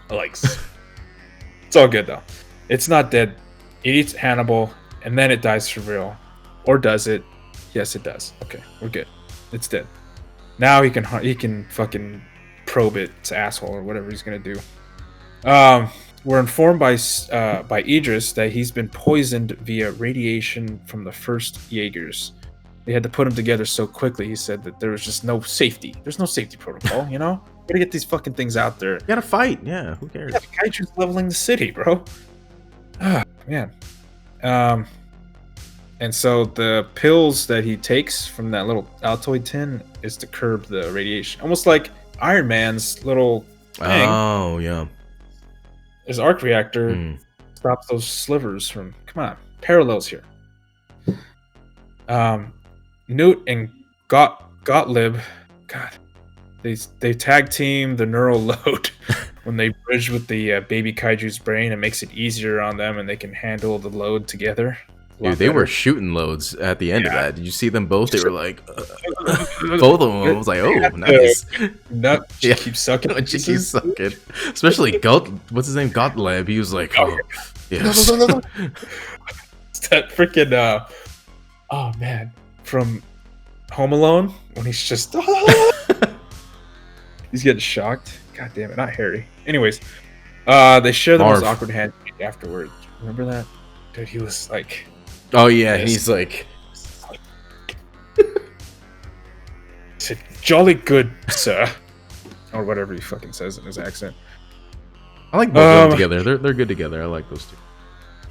It's all good though. It's not dead. It eats Hannibal and then it dies for real, or does it? Yes, it does. Okay, we're good. It's dead. Now he can fucking probe its asshole or whatever he's gonna do. We're informed by Idris that he's been poisoned via radiation from the first Jaegers. They had to put him together so quickly. He said that there was just no safety. There's no safety protocol, you know? Gotta get these fucking things out there. You gotta fight, yeah. Who cares? Yeah, the kaiju's leveling the city, bro. Ah, man. And so the pills that he takes from that little Altoid tin is to curb the radiation. Almost like Iron Man's little thing. Oh, yeah. His arc reactor stops those slivers from... Come on. Parallels here. Newt and Gottlieb... God. They tag team the neural load when they bridge with the baby kaiju's brain. It makes it easier on them and they can handle the load together. Dude, they were shooting loads at the end of that. Did you see them both? They were like, both of them. I was like, oh, nice. Nut, she keeps sucking. She keeps sucking. Especially what's his name? Gottlieb. He was like, oh, yes. It's that freaking, oh man, from Home Alone when he's just, he's getting shocked. God damn it, not Harry. Anyways, they share the most awkward handshake afterwards. Remember that? Dude, he was like, oh yeah, he's like, said, jolly good, sir. Or whatever he fucking says in his accent. I like both of them together. They're good together. I like those two.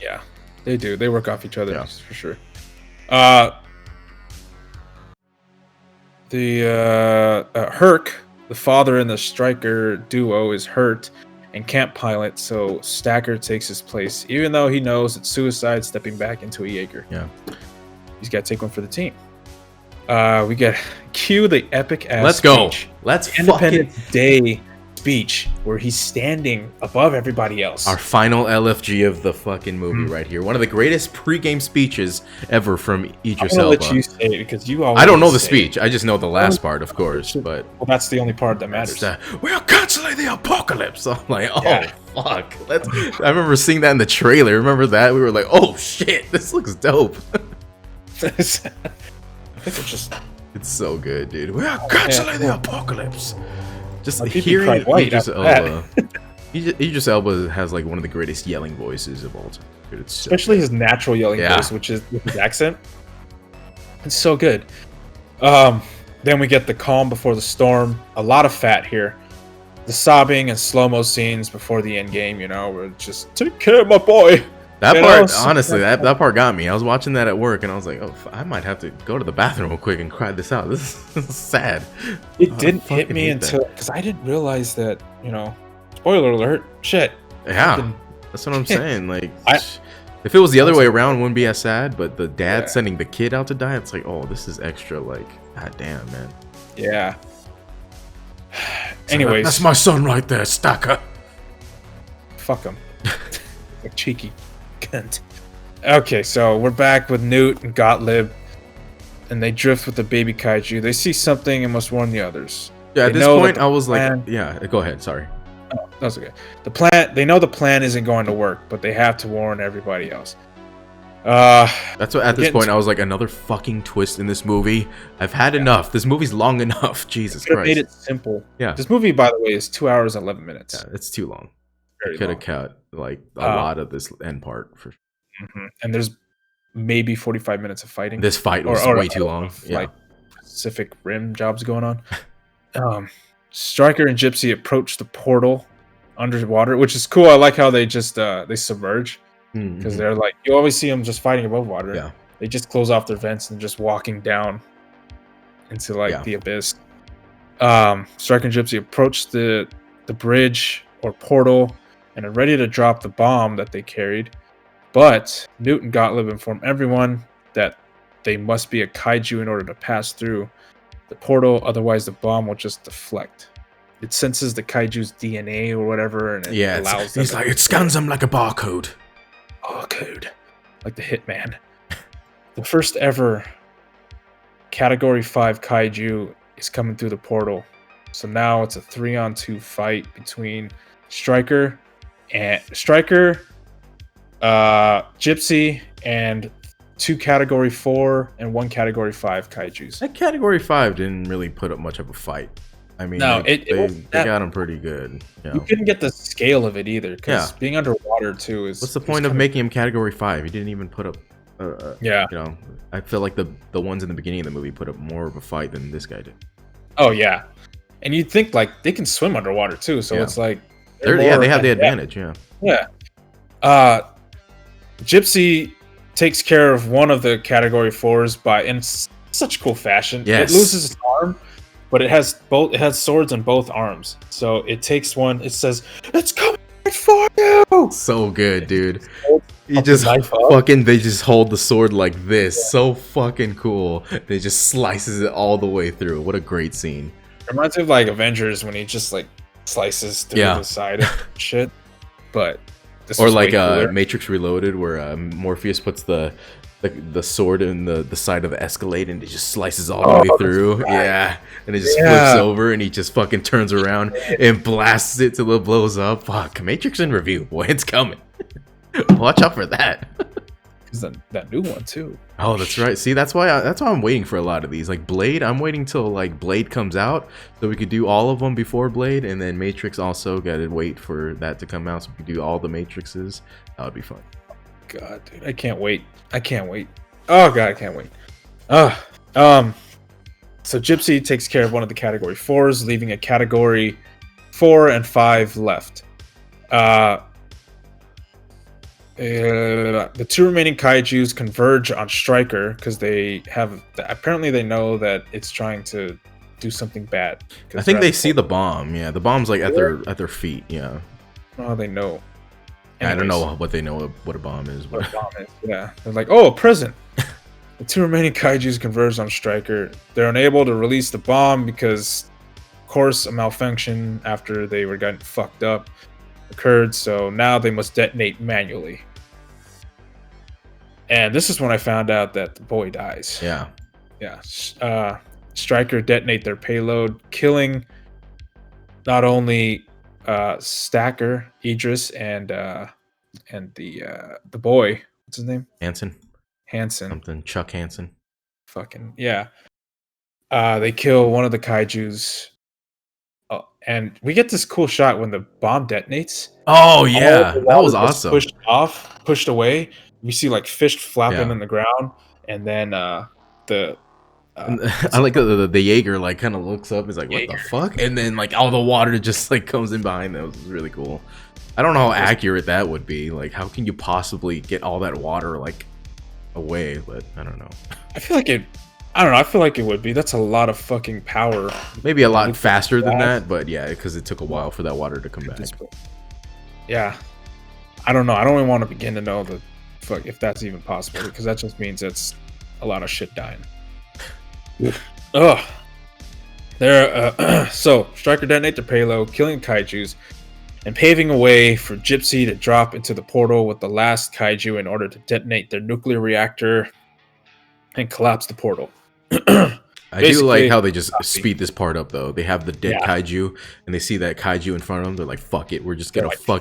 Yeah, they do. They work off each other for sure. Herc, the father in the striker duo, is hurt and can't pilot, so Stacker takes his place, even though he knows it's suicide stepping back into a Jaeger. Yeah. He's got to take one for the team. We get cue the epic ass Let's go. Let's Independence Day speech where he's standing above everybody else. Our final LFG of the fucking movie right here. One of the greatest pregame speeches ever from Idris Elba. I'll let you say it because you always I don't know the speech. I just know the last part, of course. But well, that's the only part that matters. We're canceling the apocalypse. I'm like, oh fuck. I remember seeing that in the trailer. Remember that? We were like, oh shit, this looks dope. I think it's just. It's so good, dude. We're canceling the apocalypse. Just like, hearing Idris Elba. Idris Elba has like one of the greatest yelling voices of all time. Dude, it's especially his natural yelling voice, which is with his accent. It's so good. Then we get the calm before the storm. A lot of fat here. The sobbing and slow-mo scenes before the end game, you know, we're just take care of my boy. That part, honestly, that part got me. I was watching that at work, and I was like, "Oh, I might have to go to the bathroom real quick and cry this out. This is sad." It didn't hit me until because I didn't realize that, you know, spoiler alert, shit. Yeah, that's what I'm saying. Like, if it was the other way around, it wouldn't be as sad. But the dad sending the kid out to die, it's like, oh, this is extra. Like, god damn, man. Yeah. Anyways, that's my son right there, Stacker. Fuck him. Like cheeky. Okay, so we're back with Newt and Gottlieb, and they drift with the baby kaiju. They see something and must warn the others. Yeah, at this point, I was like, yeah, go ahead, sorry. Oh, that's okay. They know the plan isn't going to work, but they have to warn everybody else. That's what, at this point, I was like, another fucking twist in this movie. I've had enough. This movie's long enough. Jesus Christ. Made it simple. Yeah. This movie, by the way, is 2 hours and 11 minutes. Yeah, it's too long. Could have cut like a lot of this end part for sure. And there's maybe 45 minutes of fighting. This fight was way too long. Like Pacific Rim jobs going on. Stryker and Gypsy approach the portal underwater, which is cool. I like how they just they submerge because they're like, you always see them just fighting above water. Yeah, they just close off their vents and just walking down into like the abyss. Stryker and Gypsy approach the bridge or portal and are ready to drop the bomb that they carried. But Newt and Gottlieb inform everyone that they must be a kaiju in order to pass through the portal, otherwise the bomb will just deflect. It senses the kaiju's DNA or whatever, and it allows them. He's like, it scans them like a barcode. Barcode. Like the Hitman. The first ever Category 5 kaiju is coming through the portal. So now it's a 3-on-2 fight between Stryker, Gypsy, and 2 Category 4 and 1 Category 5 kaijus. That Category 5 didn't really put up much of a fight. I mean, no, they got him pretty good. You couldn't get the scale of it either, because being underwater too is. What's the point of making him Category 5? He didn't even put up. You know, I feel like the ones in the beginning of the movie put up more of a fight than this guy did. Oh yeah, and you'd think like they can swim underwater too, so it's like they have the advantage. Yeah. Gypsy takes care of one of the Category 4s in such cool fashion. Yes. It loses its arm, but it has swords on both arms. So it takes one. It says, "It's coming for you." So good, dude. They just hold the sword like this. Yeah. So fucking cool. They just slices it all the way through. What a great scene. Reminds me of like Avengers when he just like slices through the side of shit. But or like Matrix Reloaded, where Morpheus puts the the sword in the side of the Escalade, and it just slices all the way through. Right. Yeah, and it just flips over, and he just fucking turns around and blasts it till it blows up. Fuck, Matrix in review, boy, it's coming. Watch out for that. That new one too. Oh, that's right. See, that's why I'm waiting for a lot of these. Like Blade, I'm waiting till like Blade comes out so we could do all of them before Blade, and then Matrix also gotta wait for that to come out so we can do all the Matrixes. That would be fun. God, dude, I can't wait. I can't wait. Oh god, I can't wait. So Gypsy takes care of one of the category 4s, leaving a category 4 and 5 left. The 2 remaining kaijus converge on Stryker because apparently they know that it's trying to do something bad. I think they see the bomb. Yeah, the bomb's like at their feet. Yeah. Oh, they know. Anyways, I don't know what they know what a bomb is. But... What a bomb is. Yeah, they're like, oh, a present. The 2 remaining kaijus converge on Stryker. They're unable to release the bomb because, of course, a malfunction after they were getting fucked up occurred, so now they must detonate manually. And this is when I found out that the boy dies. Yeah. Stryker detonate their payload, killing not only Stacker, Idris, and the boy. What's his name? Hansen. Something. Chuck Hansen. Fucking yeah. They kill one of the kaijus. And we get this cool shot when the bomb detonates. Oh yeah, that was awesome. Pushed away. We see like fish flapping in the ground, and then I like the Jaeger like kind of looks up. He's like, "What the fuck?" And then like all the water just like comes in behind them. It was really cool. I don't know how accurate that would be. Like, how can you possibly get all that water like away? But I don't know. I feel like it. I don't know. I feel like it would be. That's a lot of fucking power. Maybe a lot faster than that, but yeah, because it took a while for that water to come back. Yeah, I don't know. I don't even want to begin to know the fuck if that's even possible, because that just means it's a lot of shit dying. Ugh. So Stryker detonate the payload, killing kaijus, and paving a way for Gypsy to drop into the portal with the last kaiju in order to detonate their nuclear reactor and collapse the portal. I do like how they just speed this part up though. They have the dead kaiju and they see that kaiju in front of them. They're like, "Fuck it, we're just gonna we're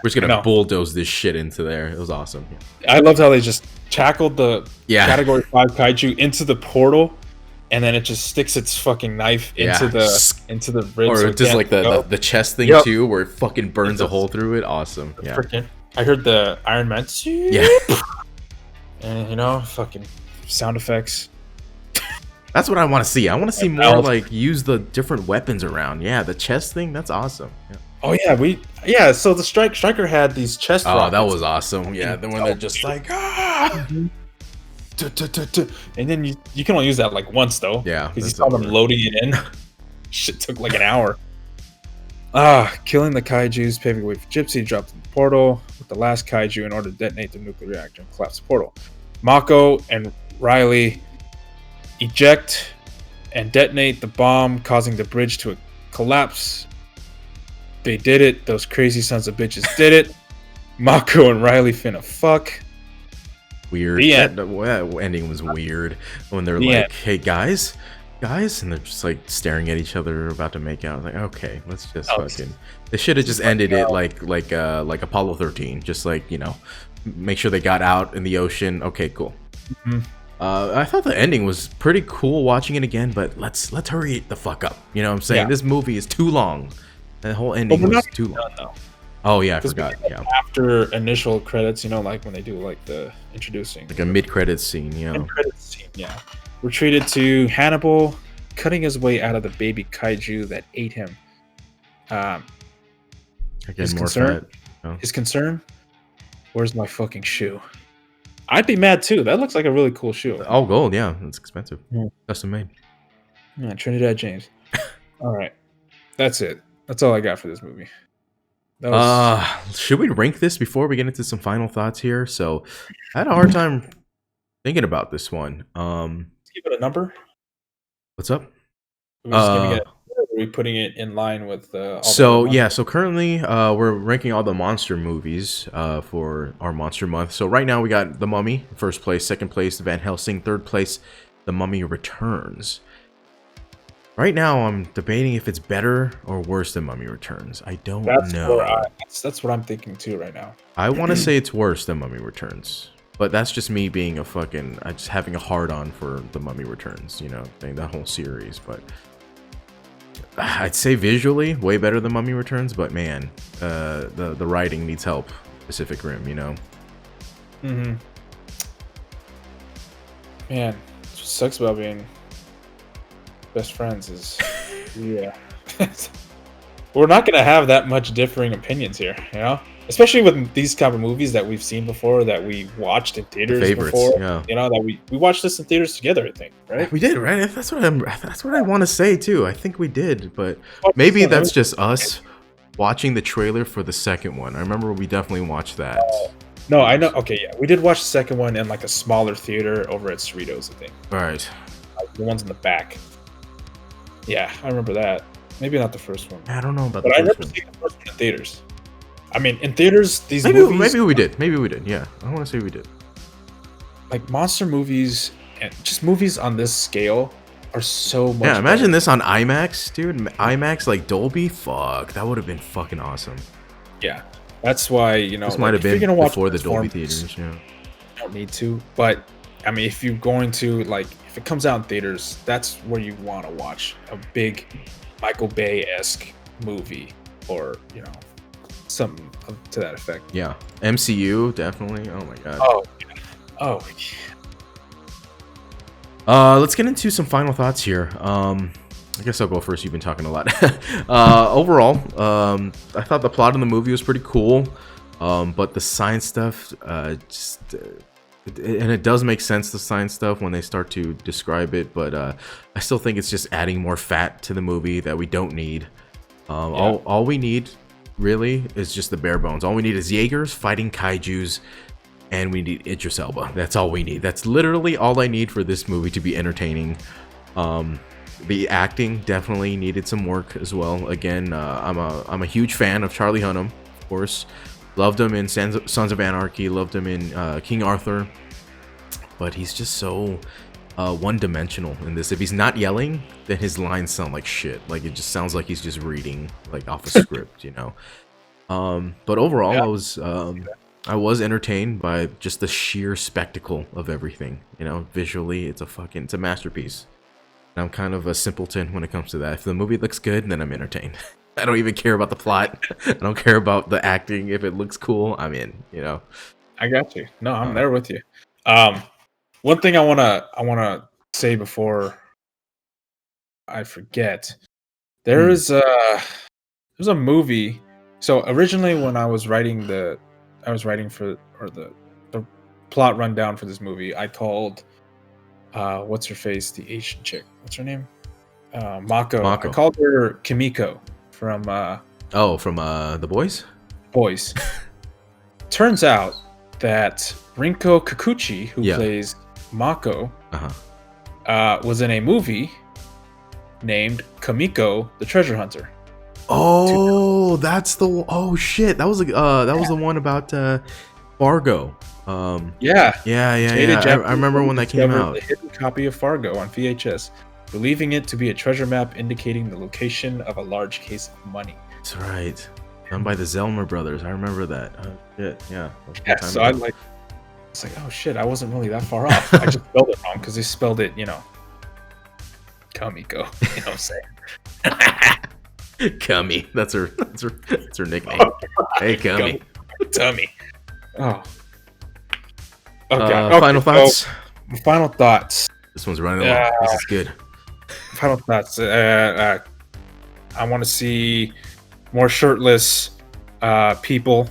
just gonna bulldoze this shit into there." It was awesome. I loved how they just tackled the category 5 kaiju into the portal, and then it just sticks its fucking knife into the ribs. Or just like the chest thing too, where it fucking burns a hole through it. Awesome. Yeah. I heard the Iron Man. Yeah. And fucking sound effects. That's what I want to see. I want to see more like use the different weapons around. Yeah, the chest thing, that's awesome. Yeah. Oh yeah, so the Stryker had these chest rockets. That was awesome. Yeah, the one they're just like and then you can only use that like once though. Yeah. Because you saw them loading it in. Shit took like an hour. Killing the kaijus, paving way for Gypsy to drop in the portal with the last kaiju in order to detonate the nuclear reactor and collapse the portal. Mako and Riley eject and detonate the bomb, causing the bridge to collapse. They did it. Those crazy sons of bitches did it. Mako and Riley finna fuck. Weird. That ending was weird when they're like, "Hey guys," and they're just like staring at each other, about to make out. I was like, okay, let's just fucking. They should have just ended it like Apollo 13, just like make sure they got out in the ocean. Okay, cool. Mm-hmm. I thought the ending was pretty cool watching it again, but let's hurry the fuck up. You know what I'm saying? This movie is too long. The whole ending was too long. Oh yeah, I forgot. Yeah. After initial credits, like when they do like the introducing, like a mid-credits scene. Mid-credits scene, yeah. We're treated to Hannibal cutting his way out of the baby kaiju that ate him. His concern. His concern. Where's my fucking shoe? I'd be mad too. That looks like a really cool shoe. All gold, yeah. It's expensive. Custom made. Yeah, Trinidad James. All right. That's it. That's all I got for this movie. Should we rank this before we get into some final thoughts here? So I had a hard time thinking about this one. Let's give it a number. What's up? We're just giving it Are we putting it in line with all the So other yeah, monsters? so currently we're ranking all the monster movies for our monster month. So right now we got The Mummy first place, second place Van Helsing, third place The Mummy Returns. Right now I'm debating if it's better or worse than Mummy Returns. I don't know. That's what I'm thinking too right now. I want to say it's worse than Mummy Returns, but that's just me being a fucking just having a hard on for The Mummy Returns, you know, that whole series. But I'd say visually way better than Mummy Returns, but man, the writing needs help. Pacific Rim, you know. Mm-hmm. Man, what sucks about being best friends is, yeah, we're not gonna have that much differing opinions here, you know. Especially with these type of movies that we've seen before, that we watched in theaters before. Yeah. You know, that we watched this in theaters together, I think, right? We did, right? That's what I want to say too. I think we did, but maybe that's just us watching the trailer for the second one. I remember we definitely watched that. No, I know. Okay, yeah, we did watch the second one in like a smaller theater over at Cerritos, I think. Right. Like the ones in the back. Yeah, I remember that. Maybe not the first one. I don't know about but the I first remember one. seeing the first one in theaters. I mean, in theaters, these movies... Maybe we did. Maybe we did, yeah. I want to say we did. Like, monster movies, and just movies on this scale, are so much Yeah, imagine better. this on IMAX, dude. IMAX, like Dolby? Fuck, that would have been fucking awesome. Yeah, that's why, you know... This might have if you're been gonna watch before the Dolby Transformers, theaters, yeah. you don't need to, but, I mean, if you're going to, like, if it comes out in theaters, that's where you want to watch a big Michael Bay-esque movie, or, you know, something to that effect. Yeah, MCU, definitely. Oh my god. Oh, yeah. Oh, yeah. Let's get into some final thoughts here. I guess I'll go first. You've been talking a lot. Overall, I thought the plot in the movie was pretty cool, but the science stuff, and it does make sense, the science stuff, when they start to describe it, but I still think it's just adding more fat to the movie that we don't need. All we need really is just the bare bones. All we need is Jaegers fighting kaijus, and we need Idris Elba. That's all we need. That's literally all I need for this movie to be entertaining. The acting definitely needed some work as well. Again, I'm a huge fan of Charlie Hunnam, of course. Loved him in Sons of Anarchy. Loved him in King Arthur. But he's just so one-dimensional in this. If he's not yelling, then his lines sound like shit. Like, it just sounds like he's just reading like off a script, you know. But overall, yeah. I was entertained by just the sheer spectacle of everything. You know, visually, it's a masterpiece. And I'm kind of a simpleton when it comes to that. If the movie looks good, then I'm entertained. I don't even care about the plot. I don't care about the acting. If it looks cool, I'm in. You know. I got you. No, I'm there with you. One thing I wanna say before I forget. There's a movie. So originally, when I was writing the plot rundown for this movie, I called what's her face, the Asian chick. What's her name? Mako. I called her Kimiko from The Boys. Boys. Turns out that Rinko Kikuchi, who plays Mako, was in a movie named Kamiko the Treasure Hunter. Oh, that's the shit. That was the one about Fargo. Yeah. I remember when that came out. A hidden copy of Fargo on VHS, believing it to be a treasure map indicating the location of a large case of money. That's right. Done by the Zellmer brothers. I remember that. Oh shit, yeah. So I it's like, oh shit, I wasn't really that far off. I just spelled it wrong because they spelled it, you know, Kamiko. You know what I'm saying? Kumi. That's her nickname. Hey, Kumi. Tummy. Oh. Okay. Final thoughts. Final thoughts. This one's running along. This is good. Final thoughts. I want to see more shirtless people.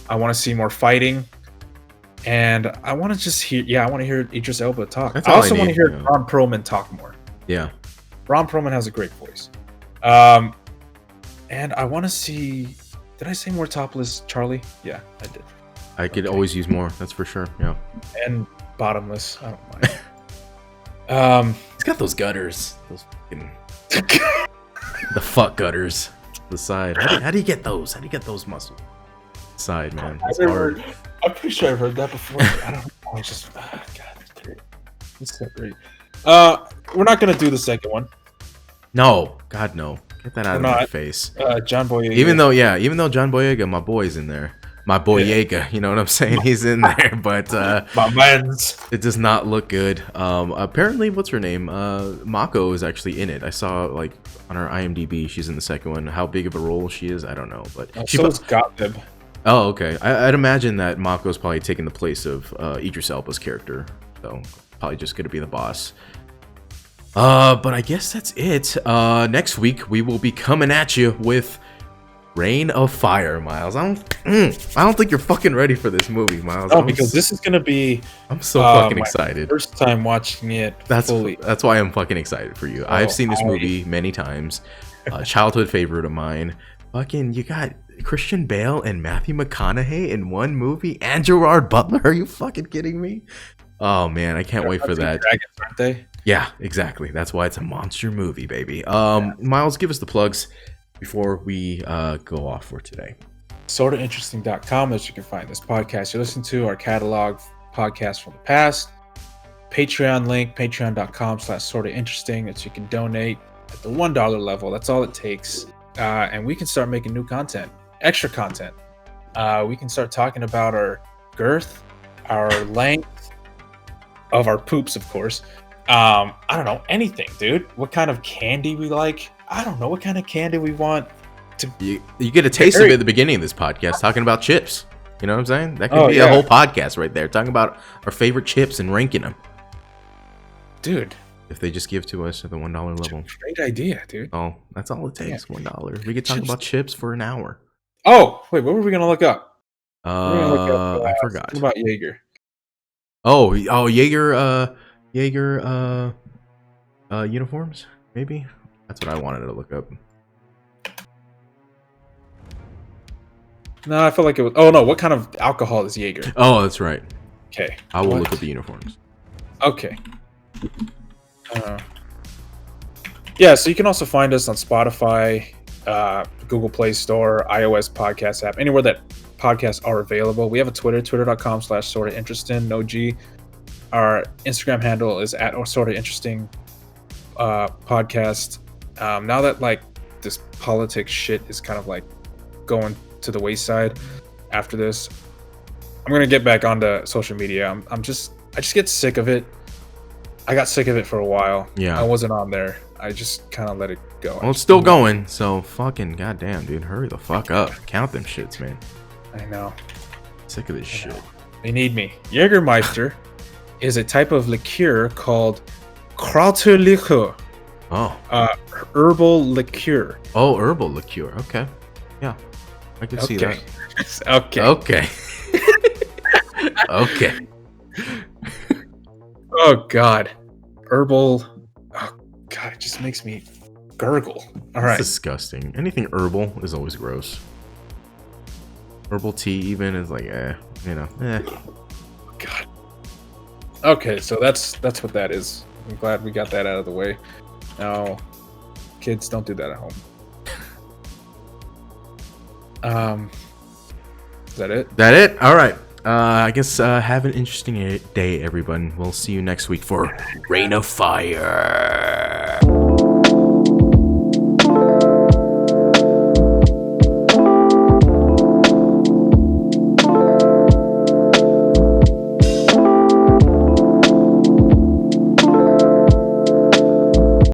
I want to see more fighting, and I want to just hear. Yeah, I want to hear Idris Elba talk. I also want to hear Ron Perlman talk more. Yeah, Ron Perlman has a great voice. And I want to see. Did I say more topless Charlie? Yeah, I did. I could always use more. That's for sure. Yeah. And bottomless. I don't mind. He's got those gutters. Those fucking. The fuck gutters. The side. How do you get those? How do you get those muscles? Side, man. It's hard. I'm pretty sure I've heard that before. I don't know. I just God, it's great. It's so great. We're not gonna do the second one. No, God no. Get that out of my face. John Boyega. Even though John Boyega, my boy's in there. My boy Yeager, you know what I'm saying? He's in there, but my man's. It does not look good. Apparently, what's her name? Mako is actually in it. I saw like on her IMDb, she's in the second one. How big of a role she is, I don't know, but so is Gottlieb. Oh, okay. I'd imagine that Mako's probably taking the place of Idris Elba's character, so probably just gonna be the boss. But I guess that's it. Next week we will be coming at you with Reign of Fire, Myles. I don't think you're fucking ready for this movie, Myles. Oh, because this is gonna be. I'm so fucking excited. First time watching it. Fully. That's why I'm fucking excited for you. I've seen this movie many times. Childhood favorite of mine. Fucking, you got Christian Bale and Matthew McConaughey in one movie, and Gerard Butler. Are you fucking kidding me? Oh man, I can't wait for that. Dragons, aren't they? Yeah, exactly. That's why it's a monster movie, baby. Myles, give us the plugs before we go off for today. SortaInteresting.com, that you can find this podcast you listen to, our catalog podcasts from the past. Patreon link, patreon.com/sortainteresting, that you can donate at the $1 level. That's all it takes. And we can start making new content, extra content. We can start talking about our girth, our length of our poops, of course. I don't know, anything, dude. What kind of candy we like. I don't know what kind of candy we want to. You get a taste of it at the beginning of this podcast, talking about chips. You know what I'm saying? That could be a whole podcast right there, talking about our favorite chips and ranking them. Dude. If they just give to us at the $1 level. Great idea, dude. Oh, that's all it takes, $1. We could talk about chips for an hour. Oh, wait, what were we going to look up? I forgot. What about Jaeger? Oh, Jaeger uniforms, maybe? That's what I wanted to look up. No, I felt like it was. Oh no, what kind of alcohol is Jaeger? Oh, that's right. Okay. I will look at the uniforms. Okay. Yeah, so you can also find us on Spotify, Google Play Store, iOS podcast app, anywhere that podcasts are available. We have a Twitter, twitter.com/sortainteresting, no G. Our Instagram handle is at sortainteresting podcast. Now that like this politics shit is kind of like going to the wayside after this, I'm gonna get back onto social media. I just get sick of it. I got sick of it for a while. Yeah, I wasn't on there. I just kind of let it go. Well, it's still going, so fucking goddamn, dude, hurry the fuck up. Count them shits, man. I know. Sick of this shit. They need me. Jägermeister is a type of liqueur called Kräuterlikör. Oh. Herbal liqueur. Oh, herbal liqueur. Okay. Yeah. I can see that. Okay. Okay. Okay. Oh God. Herbal. Oh God, it just makes me gurgle. All right. It's disgusting. Anything herbal is always gross. Herbal tea even is like, God. Okay, so that's what that is. I'm glad we got that out of the way. Now, kids, don't do that at home. Is that it? That it? All right. I guess have an interesting day, everyone. We'll see you next week for Reign of Fire.